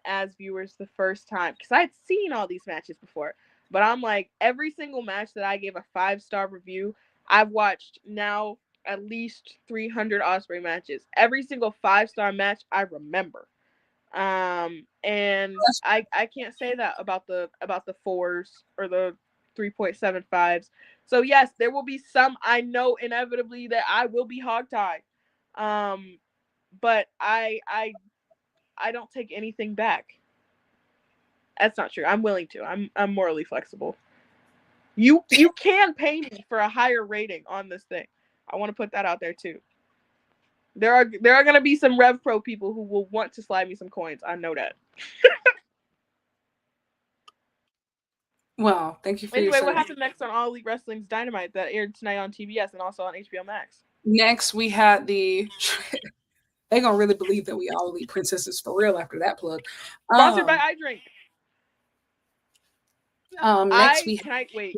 as viewers the first time, because I had seen all these matches before. But I'm like, every single match that I gave a 5-star review, I've watched now at least 300 Osprey matches. Every single 5-star match I remember. And I can't say that about the fours or the 3.75s. So yes, there will be some I know inevitably that I will be hogtied. Um, but I don't take anything back. That's not true. I'm willing to. I'm morally flexible. You can pay me for a higher rating on this thing. I want to put that out there too. There are gonna be some Rev Pro people who will want to slide me some coins. I know that. Well, thank you for your Anyway, what service. happened next on All Elite Wrestling's Dynamite that aired tonight on TBS and also on HBO Max? Next, we had the. They gonna really believe that we all elite princesses for real after that plug. Sponsored by Um, iDrink. next I we can I wait,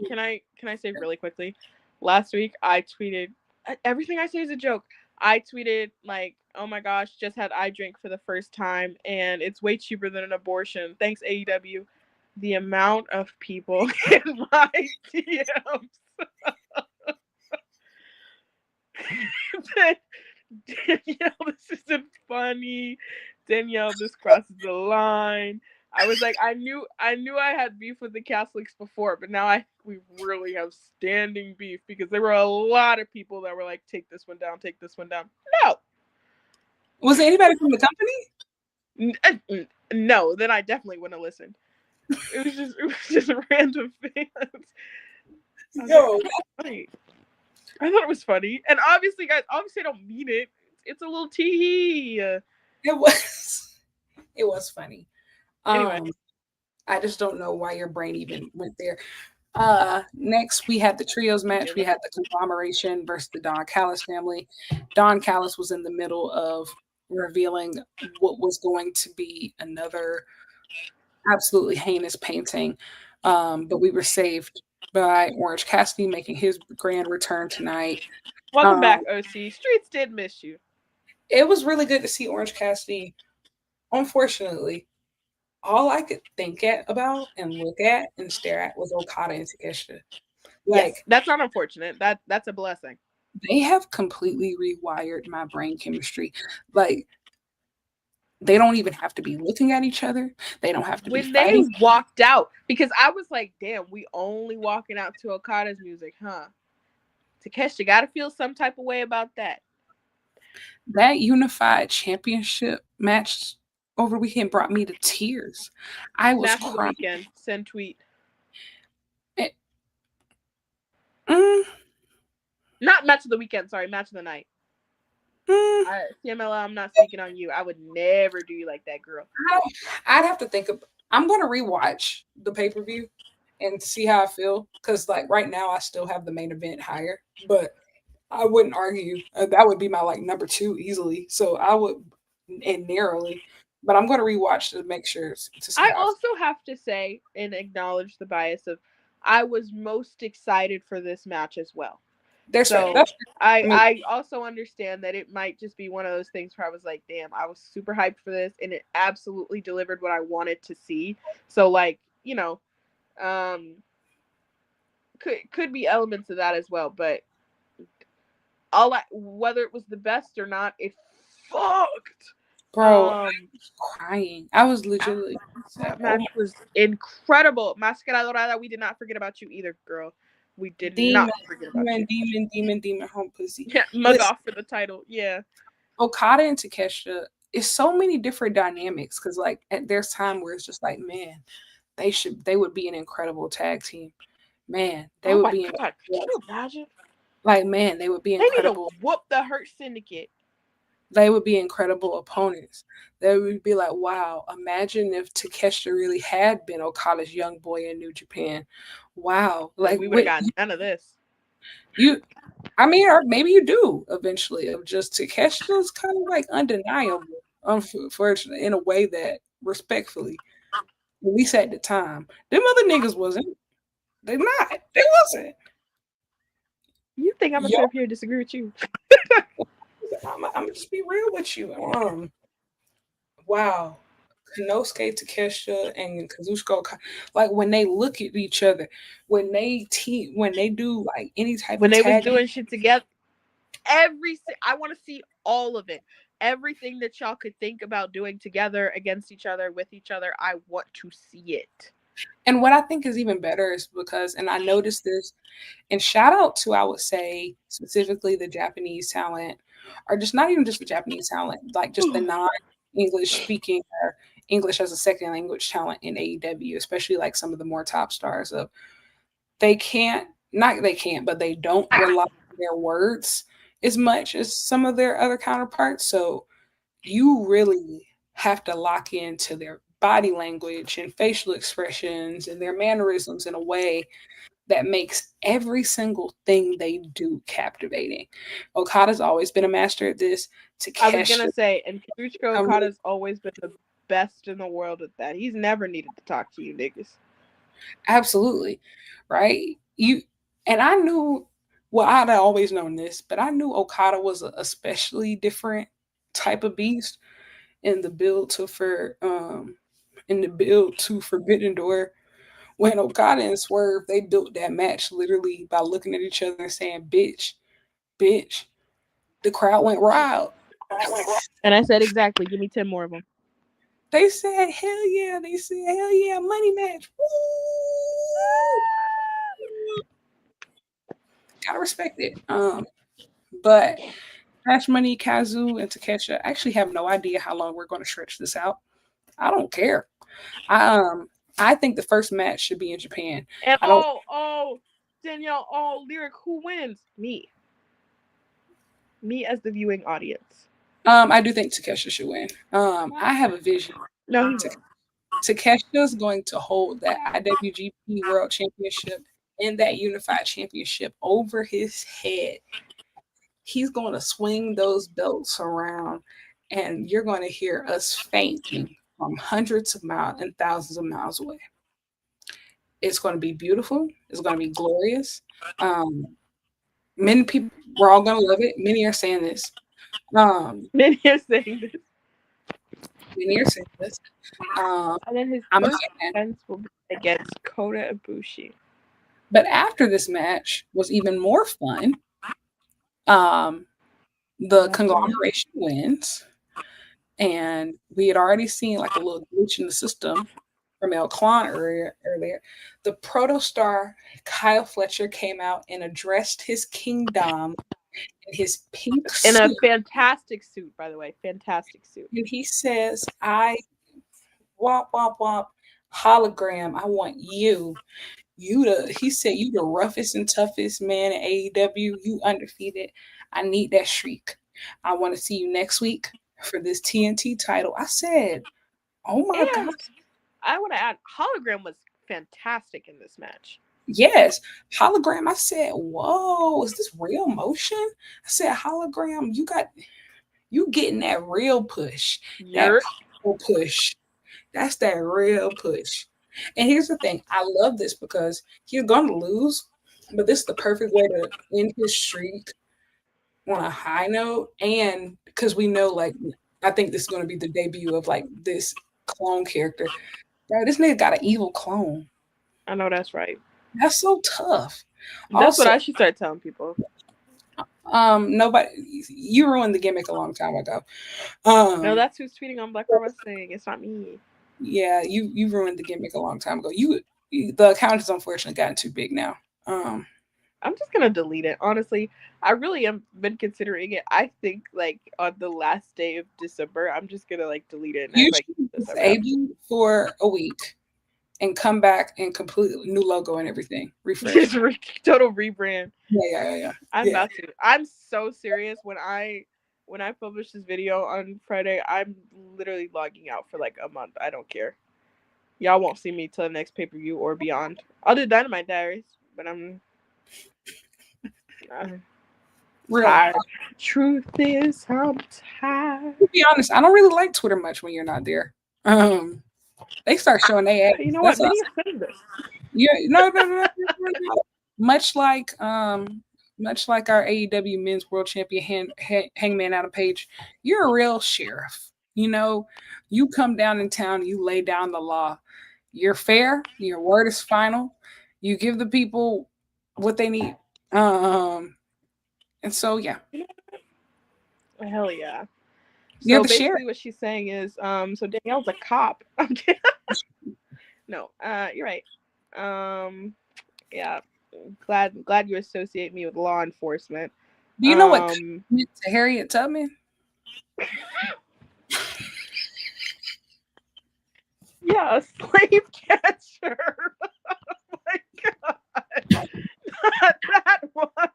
can I say really quickly? Last week I tweeted everything I say is a joke. I tweeted like, "Oh my gosh, just had iDrink for the first time and it's way cheaper than an abortion. Thanks AEW." The amount of people in my DMs that Danielle, this isn't funny. Danielle, this crosses the line. I was like, I knew I had beef with the Catholics before, but now we really have standing beef because there were a lot of people that were like, take this one down, take this one down. No, was there anybody from the company? no, then I definitely wouldn't have listened. It was just random fans. I was like, Yo, funny. I thought it was funny, and obviously, guys, obviously, I don't mean it. It's a little tee. it was it was funny. Anyway, Um, I just don't know why your brain even went there. Next we had the trios match. We had the conglomeration versus the Don Callis family. Don Callis was in the middle of revealing what was going to be another absolutely heinous painting. But we were saved by Orange Cassidy making his grand return tonight. welcome Um, back, OC. Streets did miss you. it was really good to see Orange Cassidy. Unfortunately, all I could think about and look at and stare at was Okada and Takeshita. Yes, Like, that's not unfortunate. That's a blessing. they have completely rewired my brain chemistry. Like, they don't even have to be looking at each other. They don't have to be When they fighting. walked out, because I was like, damn, we only walking out to Okada's music, huh? Takeshi got to feel some type of way about that. That unified championship match over the weekend brought me to tears. I was Match of the crying. weekend. Send tweet. It- mm, Not match of the weekend. Sorry, match of the night. mm, CMLL, I'm not speaking on you. I would never do you like that, girl. I'd have to think of. I'm going to rewatch the pay per view and see how I feel because, like, right now I still have the main event higher, but I wouldn't argue that would be my like number two easily. So I would, and narrowly. but I'm gonna rewatch to make sure to see I how also have to say and acknowledge the bias of I was most excited for this match as well. there's fair. So That's fair. I mean, I also understand that it might just be one of those things where I was like, damn, I was super hyped for this and it absolutely delivered what I wanted to see. So like, um could be elements of that as well, but whether it was the best or not, it fucked. bro, I Um was crying. I was legitimately that sad. Oh match was incredible. Mascara Dorada, we did not forget about you either, girl. We did demon, not forget about demon, you. demon, demon, demon, home pussy. Yeah, mug Listen, off for the title. Yeah. Okada and Takeshita is so many different dynamics because like there's time where it's just like, man, they would be an incredible tag team. Man, they Oh would my be god, could you imagine? like man, they would be They need to incredible. whoop the Hurt Syndicate. They would be incredible opponents. They would be like, wow, imagine if Takeshita really had been Okada's young boy in New Japan. Wow, And like we would have what gotten none of this. you I mean, or maybe you do eventually. Of just Takesha's kind of like undeniable, unfortunately, in a way that respectfully, at least at the time, them other niggas wasn't. They not. They wasn't. You think I'm gonna Yo, sit up here and disagree with you? I'm gonna just be real with you. Wow. Konosuke Takesha and Kazuchika like when they look at each other, when they do like any type When of they was tag, doing shit together, I want to see all of it. Everything that y'all could think about doing together, against each other, with each other, I want to see it. and what I think is even better is because, and I noticed this, and shout out to I would say specifically the Japanese talent, or just not even just the Japanese talent, like just the non-English speaking or English as a second language talent in AEW, especially like some of the more top stars of they can't not they can't, but they don't rely on their words as much as some of their other counterparts. So you really have to lock into their body language and facial expressions and their mannerisms in a way that makes every single thing they do captivating. Okada's always been a master at this. I was gonna Takeshi, say, and Kazuchika I'm really Okada's always been the best in the world at that. He's never needed to talk to you niggas. absolutely right. You and I knew well, I'd always known this, but I knew Okada was a especially different type of beast in the build to for in the build to Forbidden Door. When Okada and Swerve, they built that match literally by looking at each other and saying, bitch, bitch. The crowd went wild. And I said, exactly. Give me 10 more of them. They said, hell yeah. They said, hell yeah, money match. Woo! Gotta respect it. But Cash Money, Kazu, and Takesha actually have no idea how long we're going to stretch this out. I don't care. I I think the first match should be in Japan. And I don't. Danielle, lyric, who wins? Me. Me as the viewing audience. I do think Takesha should win. I have a vision. No, he Ta- won't. Takesha is going to hold that IWGP World Championship and that Unified Championship over his head. He's going to swing those belts around, and you're going to hear us fainting from hundreds of miles and thousands of miles away. It's going to be beautiful. It's going to be glorious. Um, many people, we're all going to love it. Many are saying this. Um, Then you're saying this. Many are saying this. Um, And then his I'm a first fan. defense will be against Kota Ibushi. But after this match was even more fun. Um, the conglomeration wins, and we had already seen like a little glitch in the system from El Clan earlier. The protostar Kyle Fletcher came out and addressed his kingdom in his pink In a suit, fantastic suit, by the way. Fantastic suit. and he says, "I womp womp womp hologram. I want you." He said you the roughest and toughest man in AEW. You undefeated. I need that streak. I want to see you next week for this TNT title. I said, oh my God. And I want to add, Hologram was fantastic in this match. Yes. Hologram. I said, whoa, is this real motion? I said, hologram, you getting that real push. That Yerp. real push. That's that real push. And here's the thing, I love this because he's gonna lose, but this is the perfect way to end his streak on a high note. And because we know, like, I think this is gonna be the debut of like this clone character. Bro, this nigga got an evil clone. I know that's right. That's so tough. That's what Also, I should start telling people. nobody, you ruined the gimmick a long time ago. No, Um, that's who's tweeting on Black Girl Wrestling. It's not me. yeah, you ruined the gimmick a long time ago. The account has unfortunately gotten too big now. I'm just gonna delete it. Honestly, I really am been considering it. I think like on the last day of December, I'm just gonna like delete it and You act like should this never happened. disable for a week and come back and completely new logo and everything. Just Refresh. total rebrand. Yeah, yeah, yeah, yeah. I'm Yeah. about to. I'm so serious. When I publish this video on Friday, I'm literally logging out for like a month. I don't care. Y'all won't see me till the next pay per view or beyond. I'll do Dynamite Diaries, but I'm Real. tired. Truth is, I'm tired. To be honest, I don't really like Twitter much when you're not there. They start showing their ass. You know what? That's Many us. are saying this. Yeah, no. Much like much like our AEW Men's World Champion Hangman Adam Page, you're a real sheriff. You know, you come down in town, you lay down the law. You're fair. Your word is final. You give the people what they need. Um, and so yeah, Hell yeah. you're So the sheriff. basically, what she's saying is, so Danielle's a cop. I'm kidding. No, you're right. Yeah, glad you associate me with law enforcement. Do you know what Um, meant to Harriet Tubman? yeah, a slave catcher. Oh my god, not that one.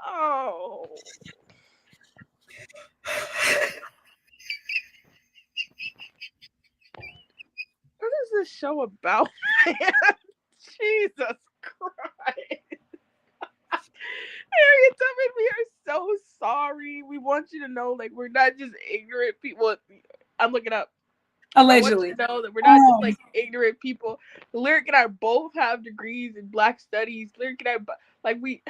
Oh, what is this show about, man? Jesus Christ. Harriet Tubman, we are so sorry. We want you to know, like, we're not just ignorant people. I'm looking up. I want you Allegedly. to know that we're not just Um, like ignorant people. Lyric and I both have degrees in Black Studies. Lyric and I, like, we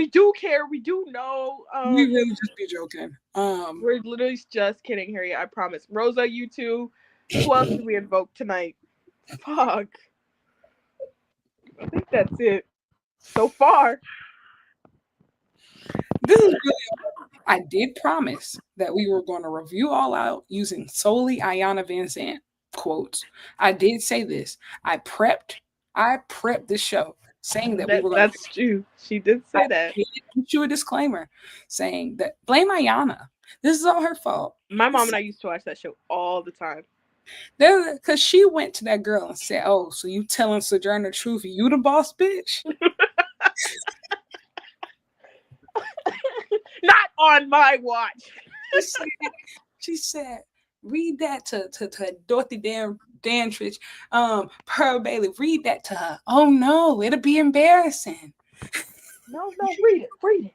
do care. We do know. we really just be joking. We're literally just kidding, Harriet. I promise. Rosa, you too. Who else did we invoke tonight? Fuck. I think that's it so far. This is really. I did promise that we were going to review All Out using solely Ayanna Van Zant quotes. I did say this. I prepped this show saying that we were going to. That's true. She did I say that. did issue a disclaimer saying that blame Ayanna. This is all her fault. My mom and I used to watch that show all the time. Because she went to that girl and said, "Oh, so you telling Sojourner the truth? You the boss, bitch." Not on my watch. She said, she said, read that to Dorothy Dandridge, Pearl Bailey, read that to her. Oh no, it'll be embarrassing. No, read it. Read it.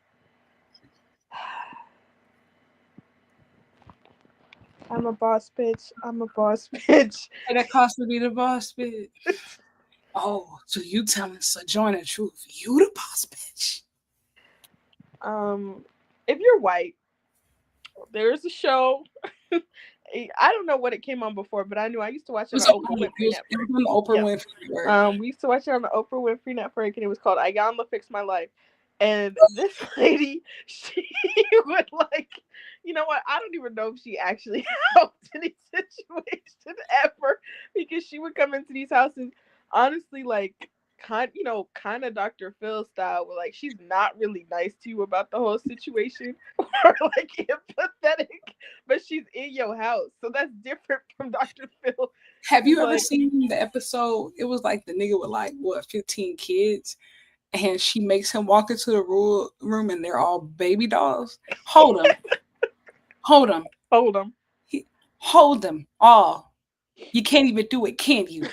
I'm a boss bitch. I'm a boss bitch. And that cost to be the boss, bitch. Oh, so you telling Sojourner the truth? You the boss, bitch. If you're white, there's a show. I don't know what it came on before, but I knew I used to watch It it was on Oprah on, it Winfrey was, it Network. was on the Oprah Yeah. Winfrey Network. We used to watch it on the Oprah Winfrey Network, and it was called Ayanna Fix My Life. And this lady, she would like, you know what? I don't even know if she actually helped any situation ever, because she would come into these houses, honestly, like kind of Dr. Phil style, where like she's not really nice to you about the whole situation or like empathetic, but she's in your house, so that's different from Dr. Phil. Have Who's you ever like, seen the episode? It was like the nigga with like what 15 kids, and she makes him walk into the room, and they're all baby dolls. Hold them, hold them, hold them. hold them all. You can't even do it, can you?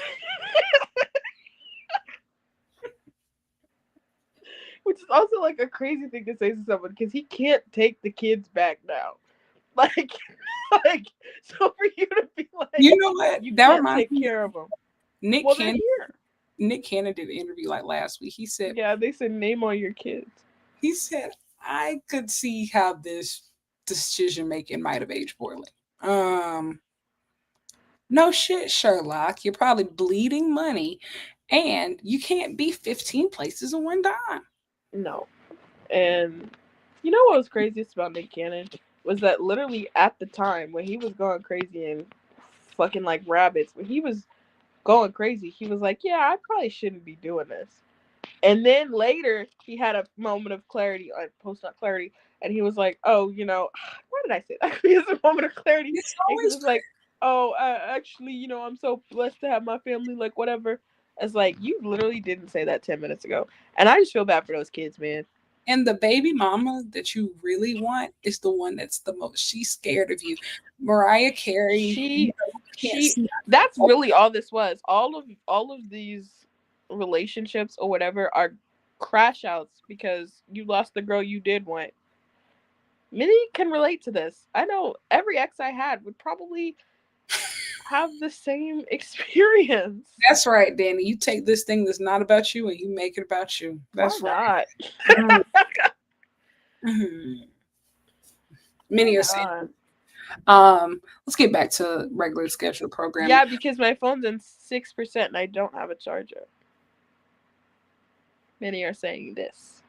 Which is also like a crazy thing to say to someone, because he can't take the kids back now. Like, like, so for you to be like, You know what? you That can't reminds take me care of of them. Nick Well, they're Cannon. here. Nick Cannon did an interview like last week. Yeah, they said name all your kids. he said I could see how this decision making might have aged poorly. Um, no shit, Sherlock. You're probably bleeding money, and you can't be 15 places in one dime. No. And you know what was craziest about Nick Cannon was that literally at the time when he was going crazy and fucking like rabbits, when he was going crazy, he was like, "Yeah, I probably shouldn't be doing this." And then later, he had a moment of clarity, post not clarity, and he was like, "Oh, why did I say that?" He has a moment of clarity, It's and he always was like, "Oh, actually, I'm so blessed to have my family, like whatever." It's like you literally didn't say that 10 minutes ago, and I just feel bad for those kids, man. and the baby mama that you really want is the one that's the most. She's scared of you. Mariah Carey, She, you can't she. see. That's really all this was. All of these relationships or whatever are crash outs because you lost the girl you did want. Many can relate to this. I know every ex I had would probably have the same experience. That's right, Danny. You take this thing that's not about you and you make it about you. Why That's right. not? Mm. Mhm. Why Many are saying, not? let's get back to regular scheduled programming. Yeah, because my phone's in 6% and I don't have a charger. Many are saying this.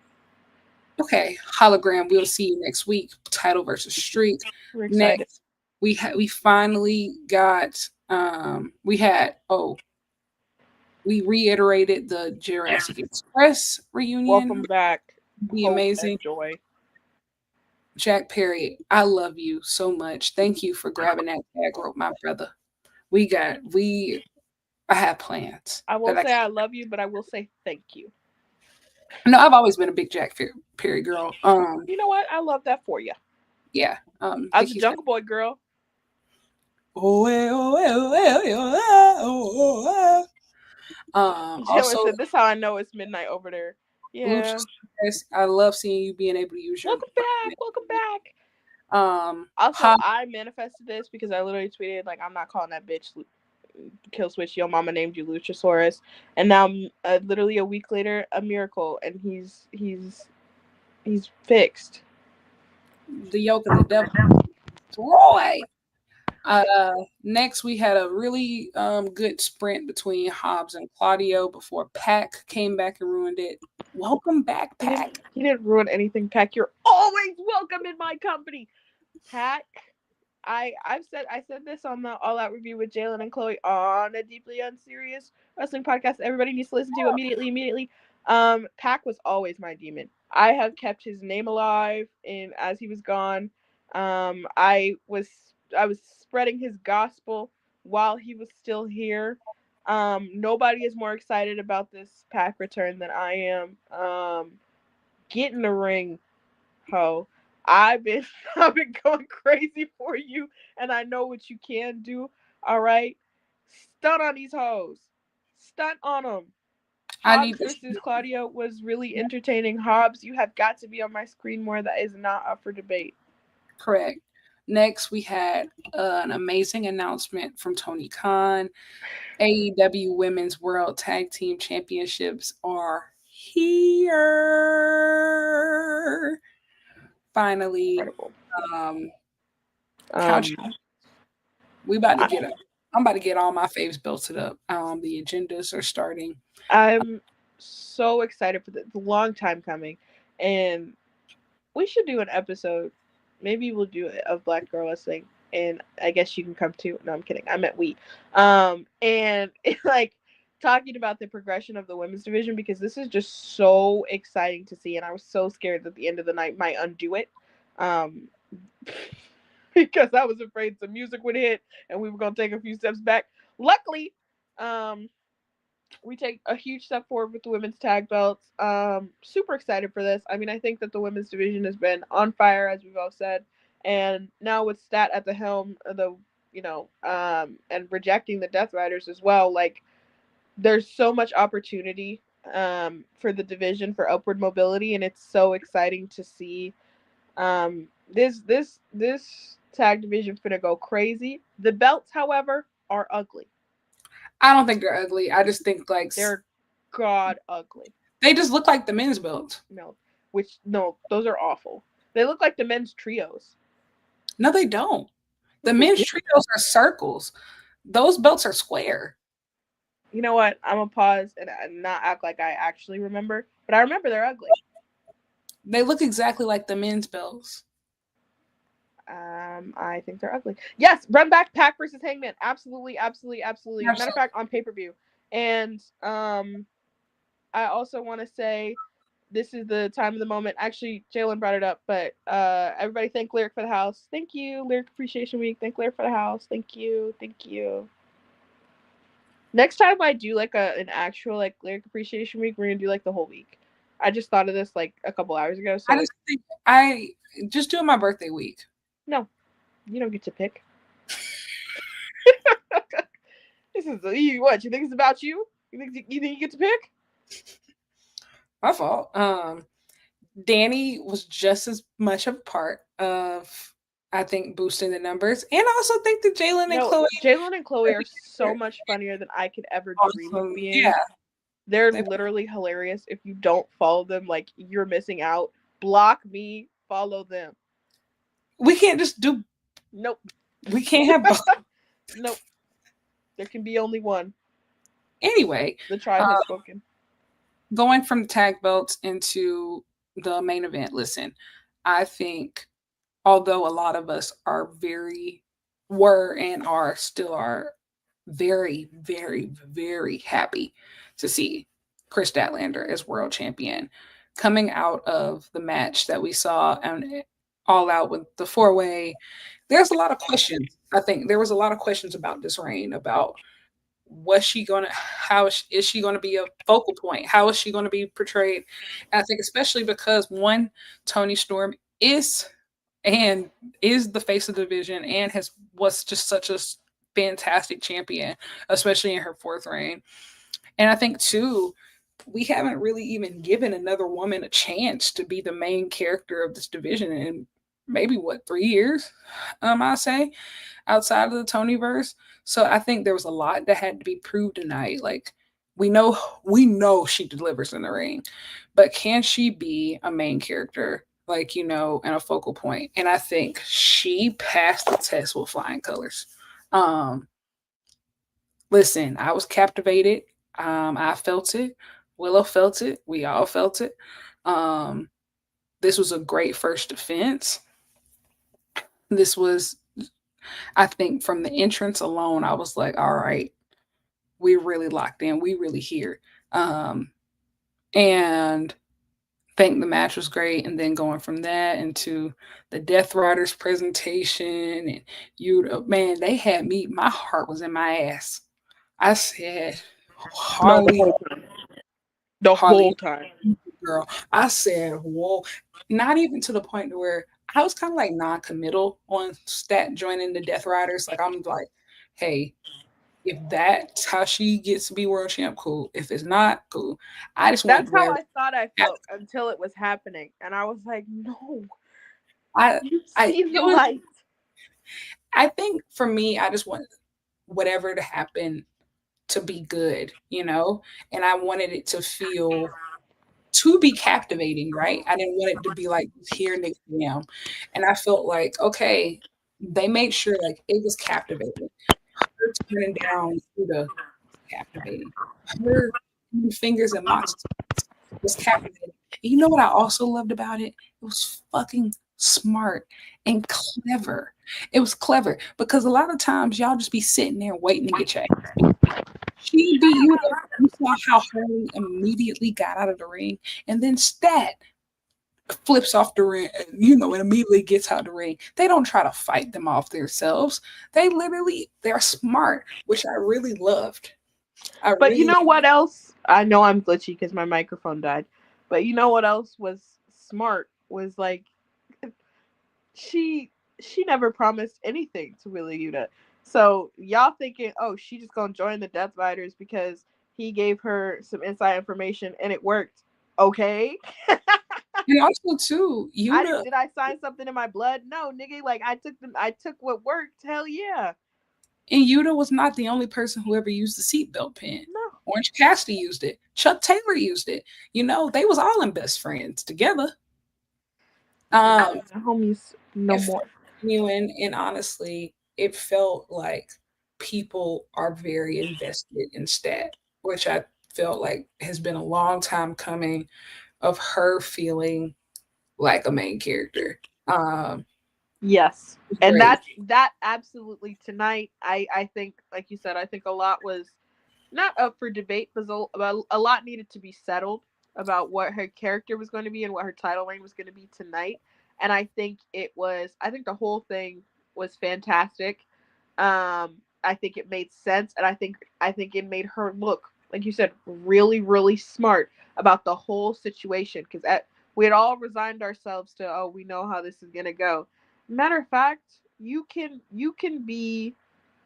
Okay, hologram. We'll see you next week. Title versus streak. We're excited. Next, we finally got we reiterated the Jurassic Express reunion. Welcome back, Be Hope amazing. and Joy. Jack Perry, I love you so much. Thank you for grabbing that tag rope, my brother. We I have plans I that won't I say I love you, but I will say thank you. no, I've always been a big Perry girl. You know what? I love that for you. Yeah. I was Think a he's been Jungle Boy girl. oh, Jalen also said, "This is how I know it's midnight over there." Yeah. Luchasaurus, I love seeing you being able to use your Welcome back. Welcome back. Also, hot I manifested this because I literally tweeted like, "I'm not calling that bitch kill switch. Your mama named you Luchasaurus," and now literally a week later, a miracle, and he's fixed. the yoke of the devil. Roy. Next, we had a really good sprint between Hobbs and Claudio before Pac came back and ruined it. Welcome back, He didn't. Pac. He didn't ruin anything, Pack. You're always welcome in my company, Pack. I said this on the All Out review with Jalen and Chloe on a deeply unserious wrestling podcast. Everybody needs to listen to immediately. Immediately. Pac was always my demon. I have kept his name alive, and as he was gone, I was spreading his gospel while he was still here. Nobody is more excited about this Pac return than I am. Get in the ring, ho. I've been I've been going crazy for you, and I know what you can do. All right, stunt on these hoes, stunt on them. I need Hobbs this. versus Claudio was really entertaining. Hobbs, you have got to be on my screen more. That is not up for debate. Correct. Next, we had an amazing announcement from Tony Khan. AEW Women's World Tag Team Championships are here. Finally, Incredible. um, count Um, we about to I, get up. I'm about to get all my faves belted up. The agendas are starting. I'm so excited for this. It's a long time coming, and we should do an episode. Maybe we'll do it of Black Girl Wrestling, and I guess you can come too. No, I'm kidding. I meant we. And like talking about the progression of the women's division because this is just so exciting to see, and I was so scared that the end of the night might undo it. Um, because I was afraid some music would hit and we were gonna take a few steps back. Luckily, um, we take a huge step forward with the women's tag belts. Super excited for this. I mean, I think that the women's division has been on fire, as we've all said, and now with Stat at the helm, and rejecting the Death Riders as well. Like, there's so much opportunity for the division for upward mobility, and it's so exciting to see. This Tag division finna go crazy. The belts, however, are ugly. I don't think they're ugly. I just think like They're god ugly. they just look like the men's belts. No, which no, those are awful. They look like the men's trios. No, they don't. The Yes, they men's do. trios are circles. Those belts are square. You know what? I'm gonna pause and not act like I actually remember, but I remember they're ugly. They look exactly like the men's belts. I think they're ugly. Yes, Run Back Pack versus Hangman. Absolutely, absolutely, absolutely. Matter of Absolutely. fact, on pay per view. And I also want to say this is the time of the moment. Actually, Jalen brought it up, but everybody thank Lyric for the house. Thank you, Lyric Appreciation Week. Thank Lyric for the house. Thank you, thank you. Next time I do like an actual like Lyric Appreciation Week, we're gonna do like the whole week. I just thought of this like a couple hours ago, I so just think I just doing my birthday week. no, you don't get to pick. This is you. What you think it's about you? You think you get to pick? My fault. Danny was just as much a part of, I think, boosting the numbers, and I also think that Jalen and No, Chloe Jalen and Chloe are so are much funnier than I could ever dream of awesome. Yeah, being. They're they, literally hilarious. If you don't follow them, like you're missing out. Block me, follow them. we can't just do. Nope. We can't have both. Nope. There can be only one. Anyway. The tribe Uh, has spoken. Going from the tag belts into the main event. Listen, I think although a lot of us are very were and are still are very, very, very happy to see Chris Statlander as world champion. Coming out of the match that we saw and all out with the four way, there's a lot of questions. I think there was a lot of questions about this reign, about was she gonna how is she gonna be a focal point? How is she gonna be portrayed? And I think especially because one, Tony Storm and is the face of the division and has was just such a fantastic champion, especially in her fourth reign. And I think too, we haven't really even given another woman a chance to be the main character of this division in maybe what 3 years, I say, outside of the Tonyverse. So I think there was a lot that had to be proved tonight. Like we know she delivers in the ring, but can she be a main character? Like, and a focal point. And I think she passed the test with flying colors. Um, Listen, I was captivated. I felt it. Willow felt it. We all felt it. Um, this was a great first defense. This was, I think, from the entrance alone, I was like, all right, we really locked in. We really here. And think the match was great. And then going from that into the Death Riders presentation, and man, they had me. My heart was in my ass. I said, No, the Harley, whole time. The whole Harley, time. girl. I said, whoa. Not even to the point where I was kind of like non-committal on Stat joining the Death Riders. Like I'm like, hey, if that's how she gets to be world champ, cool. If it's not, cool. I just wanted That's to how wear. I thought I felt until it was happening. And I was like, no, I, you I, see the it was. light. I think for me, I just want whatever to happen to be good, and I wanted it to be captivating, right? I didn't want it to be like here next to them. And I felt like, okay, they made sure like it was captivating. Her turning down Suda captivating. Her fingers and Mox was captivating. And you know what I also loved about it? It was fucking smart and clever. It was clever because a lot of times y'all just be sitting there waiting to get your ass beat. She beat you up. You saw how Harley immediately got out of the ring, and then Stat flips off the ring, and immediately gets out of the ring. They don't try to fight them off themselves. They're smart, which I really loved. I But you really know what else? I know I'm glitchy because my microphone died. But you know what else was smart? Was like she she never promised anything to Willie Yuta. So y'all thinking, oh, she just gonna join the Death Riders because he gave her some inside information and it worked. Okay. And also too, Yuta Did I sign something in my blood? No, nigga. Like I took what worked. Hell yeah. and Yuta was not the only person who ever used the seatbelt pin. No. Orange Cassidy used it. Chuck Taylor used it. You know, they was all in best friends together. Um, Homies no it felt more. genuine, and honestly, it felt like people are very invested in Stat, which I felt like has been a long time coming of her feeling like a main character. Yes. It's And great. that absolutely tonight. I think, like you said, I think a lot was not up for debate, but a lot needed to be settled about what her character was going to be and what her title reign was going to be tonight. And I think the whole thing was fantastic. I think it made sense, and I think it made her look, like you said, really, really smart about the whole situation. Because we had all resigned ourselves to, oh, we know how this is gonna go. Matter of fact, you can be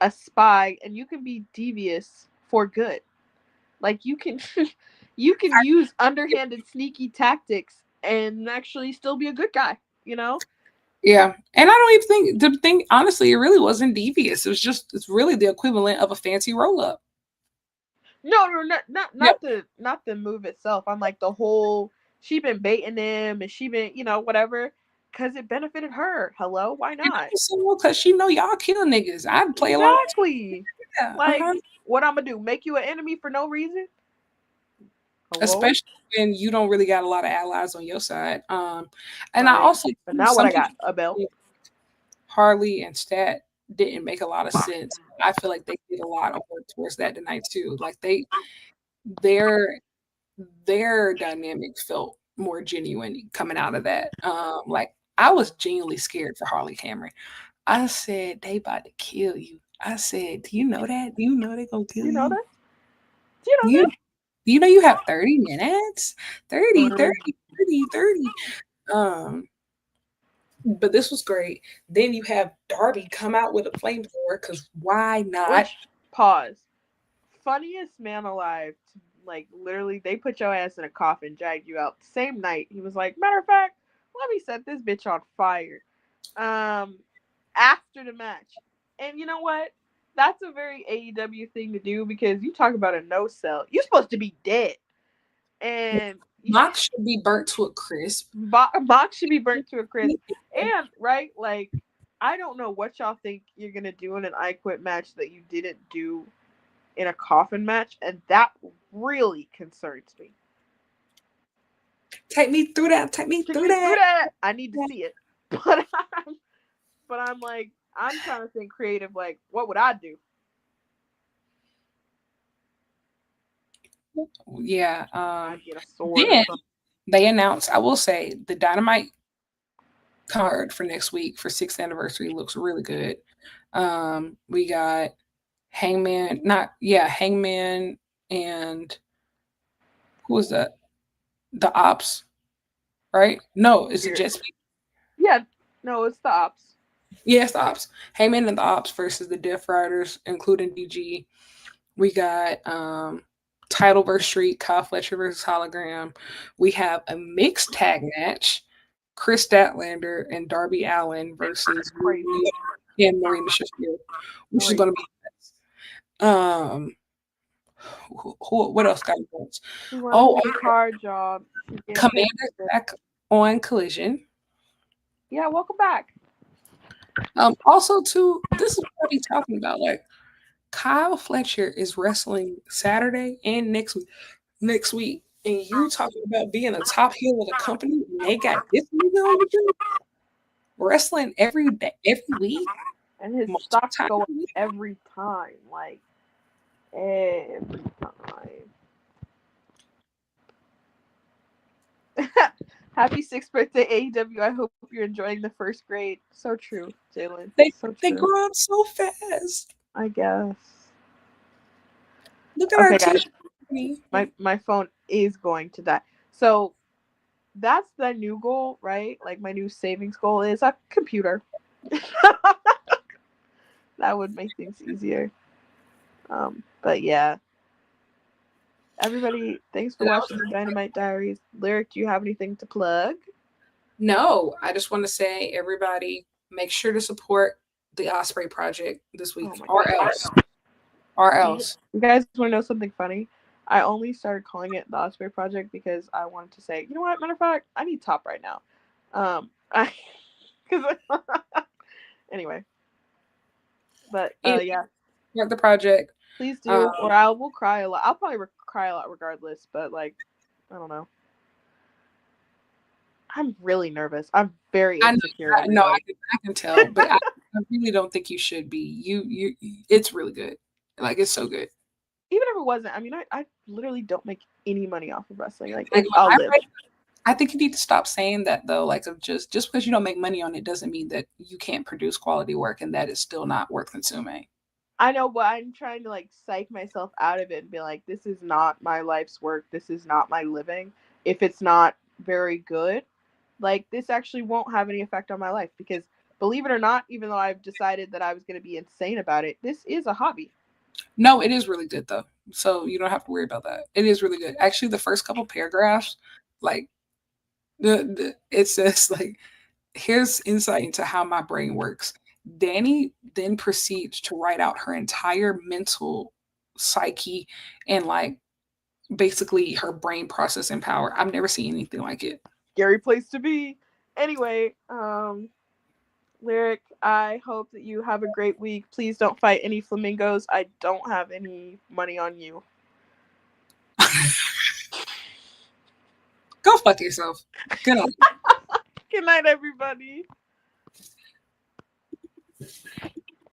a spy and you can be devious for good. Like you can you can use underhanded sneaky tactics and actually still be a good guy, you know? Yeah, and I don't even think the thing. Honestly, it really wasn't devious. It's really the equivalent of a fancy roll up. No, no, Yep. not the move itself. I'm like the whole she been baiting him and she been, whatever, cuz it benefited her. Hello, why And not? also because she know y'all kill niggas. I'd play along. Exactly. Yeah, Like what I'm gonna do? Make you an enemy for no reason? Hello? especially when you don't really got a lot of allies on your side. And I Like, also but now what some I got? people A belt. think Harley and Stat didn't make a lot of sense. I feel like they did a lot of work towards that tonight too. Like their their dynamic felt more genuine coming out of that. Like I was genuinely scared for Harley Cameron. I said they about to kill you. I said, do you know that? Do you know they gonna kill You know you? that? Do you You know you know you have 30 minutes? 30, that? 30, 30, 30. Um, but this was great. Then you have Darby come out with a flamethrower because why not? Which pause. Funniest man alive. Like literally, they put your ass in a coffin, dragged you out the same night. He was like, matter of fact, let me set this bitch on fire. Um, After the match, and you know what? That's a very AEW thing to do because you talk about a no sell. You're supposed to be dead, and Mox should be burnt to a crisp. Box should be burnt to a crisp. And right, like I don't know what y'all think you're gonna do in an I Quit match that you didn't do in a coffin match, and that really concerns me. Take me through that. Take me Take through me through that. that. I need to see it, but I'm like I'm trying to think creative. Like, what would I do? Yeah. I'd get a sword or Then something. they announced, I will say, the Dynamite card for next week for 6th anniversary looks really good. We got Hangman, not yeah, Hangman and who was that? The Ops, right? No, is it Weird. just Yeah, no, it's the ops. yes, the Ops. Hangman and the Ops versus the Death Riders, including DG. We got Title versus Street, Kyle Fletcher versus Hologram. We have a mixed tag match, Chris Statlander and Darby Allen versus Crazy, Ruby and Marina Shafir, which is going to crazy. be um what else got votes? We want a Oh, mid card job to get paid. Commander's back on Collision. Yeah, welcome back. Also too, this is what he's talking about. Like Kyle Fletcher is wrestling Saturday and next week, and you talking about being a top heel of the company, and they got this nigga on the job wrestling every day, every week, And his multiple stocks times go up a week. every time. Like every time. Happy sixth birthday, AEW. I hope you're enjoying the first grade. So true, Jalen. So They true. grow up so fast. I guess. Look at our Okay, guys. t-shirt. My phone is going to die. So that's the new goal, right? Like my new savings goal is a computer. That would make things easier. But yeah, Everybody, thanks for That watching was the Dynamite Diaries. Lyric, do you have anything to plug? no, I just want to say, everybody, make sure to support the Osprey Project this Oh week, my or god. else, or You, else. you guys want to know something funny? I only started calling it the Osprey Project because I wanted to say, you know what? Matter of fact, I need top right now. I because anyway, but Anyway, yeah, support the project. please Um, do, or I will cry a lot. I'll probably cry a lot regardless. But like, I don't know. I'm really nervous. I'm very I know, insecure. no, Everybody. I can tell, but I really don't think you should be. It's really good. Like, it's so good. Even if it wasn't, I mean, I literally don't make any money off of wrestling. Like, Like, I'll live. I think you need to stop saying that though. Like, of just because you don't make money on it doesn't mean that you can't produce quality work and that is still not worth consuming. I know, but I'm trying to like psych myself out of it and be like, this is not my life's work. This is not my living. If it's not very good, like this actually won't have any effect on my life because believe it or not, even though I've decided that I was going to be insane about it, this is a hobby. No, it is really good though. So you don't have to worry about that. It is really good. Actually, the first couple paragraphs, like it says like, here's insight into how my brain works. Danny then proceeds to write out her entire mental psyche and like basically her brain processing power. I've never seen anything like it. Scary place to be. Anyway, Lyric, I hope that you have a great week. Please don't fight any flamingos. I don't have any money on you. Go fuck yourself. Good night. Good night, everybody.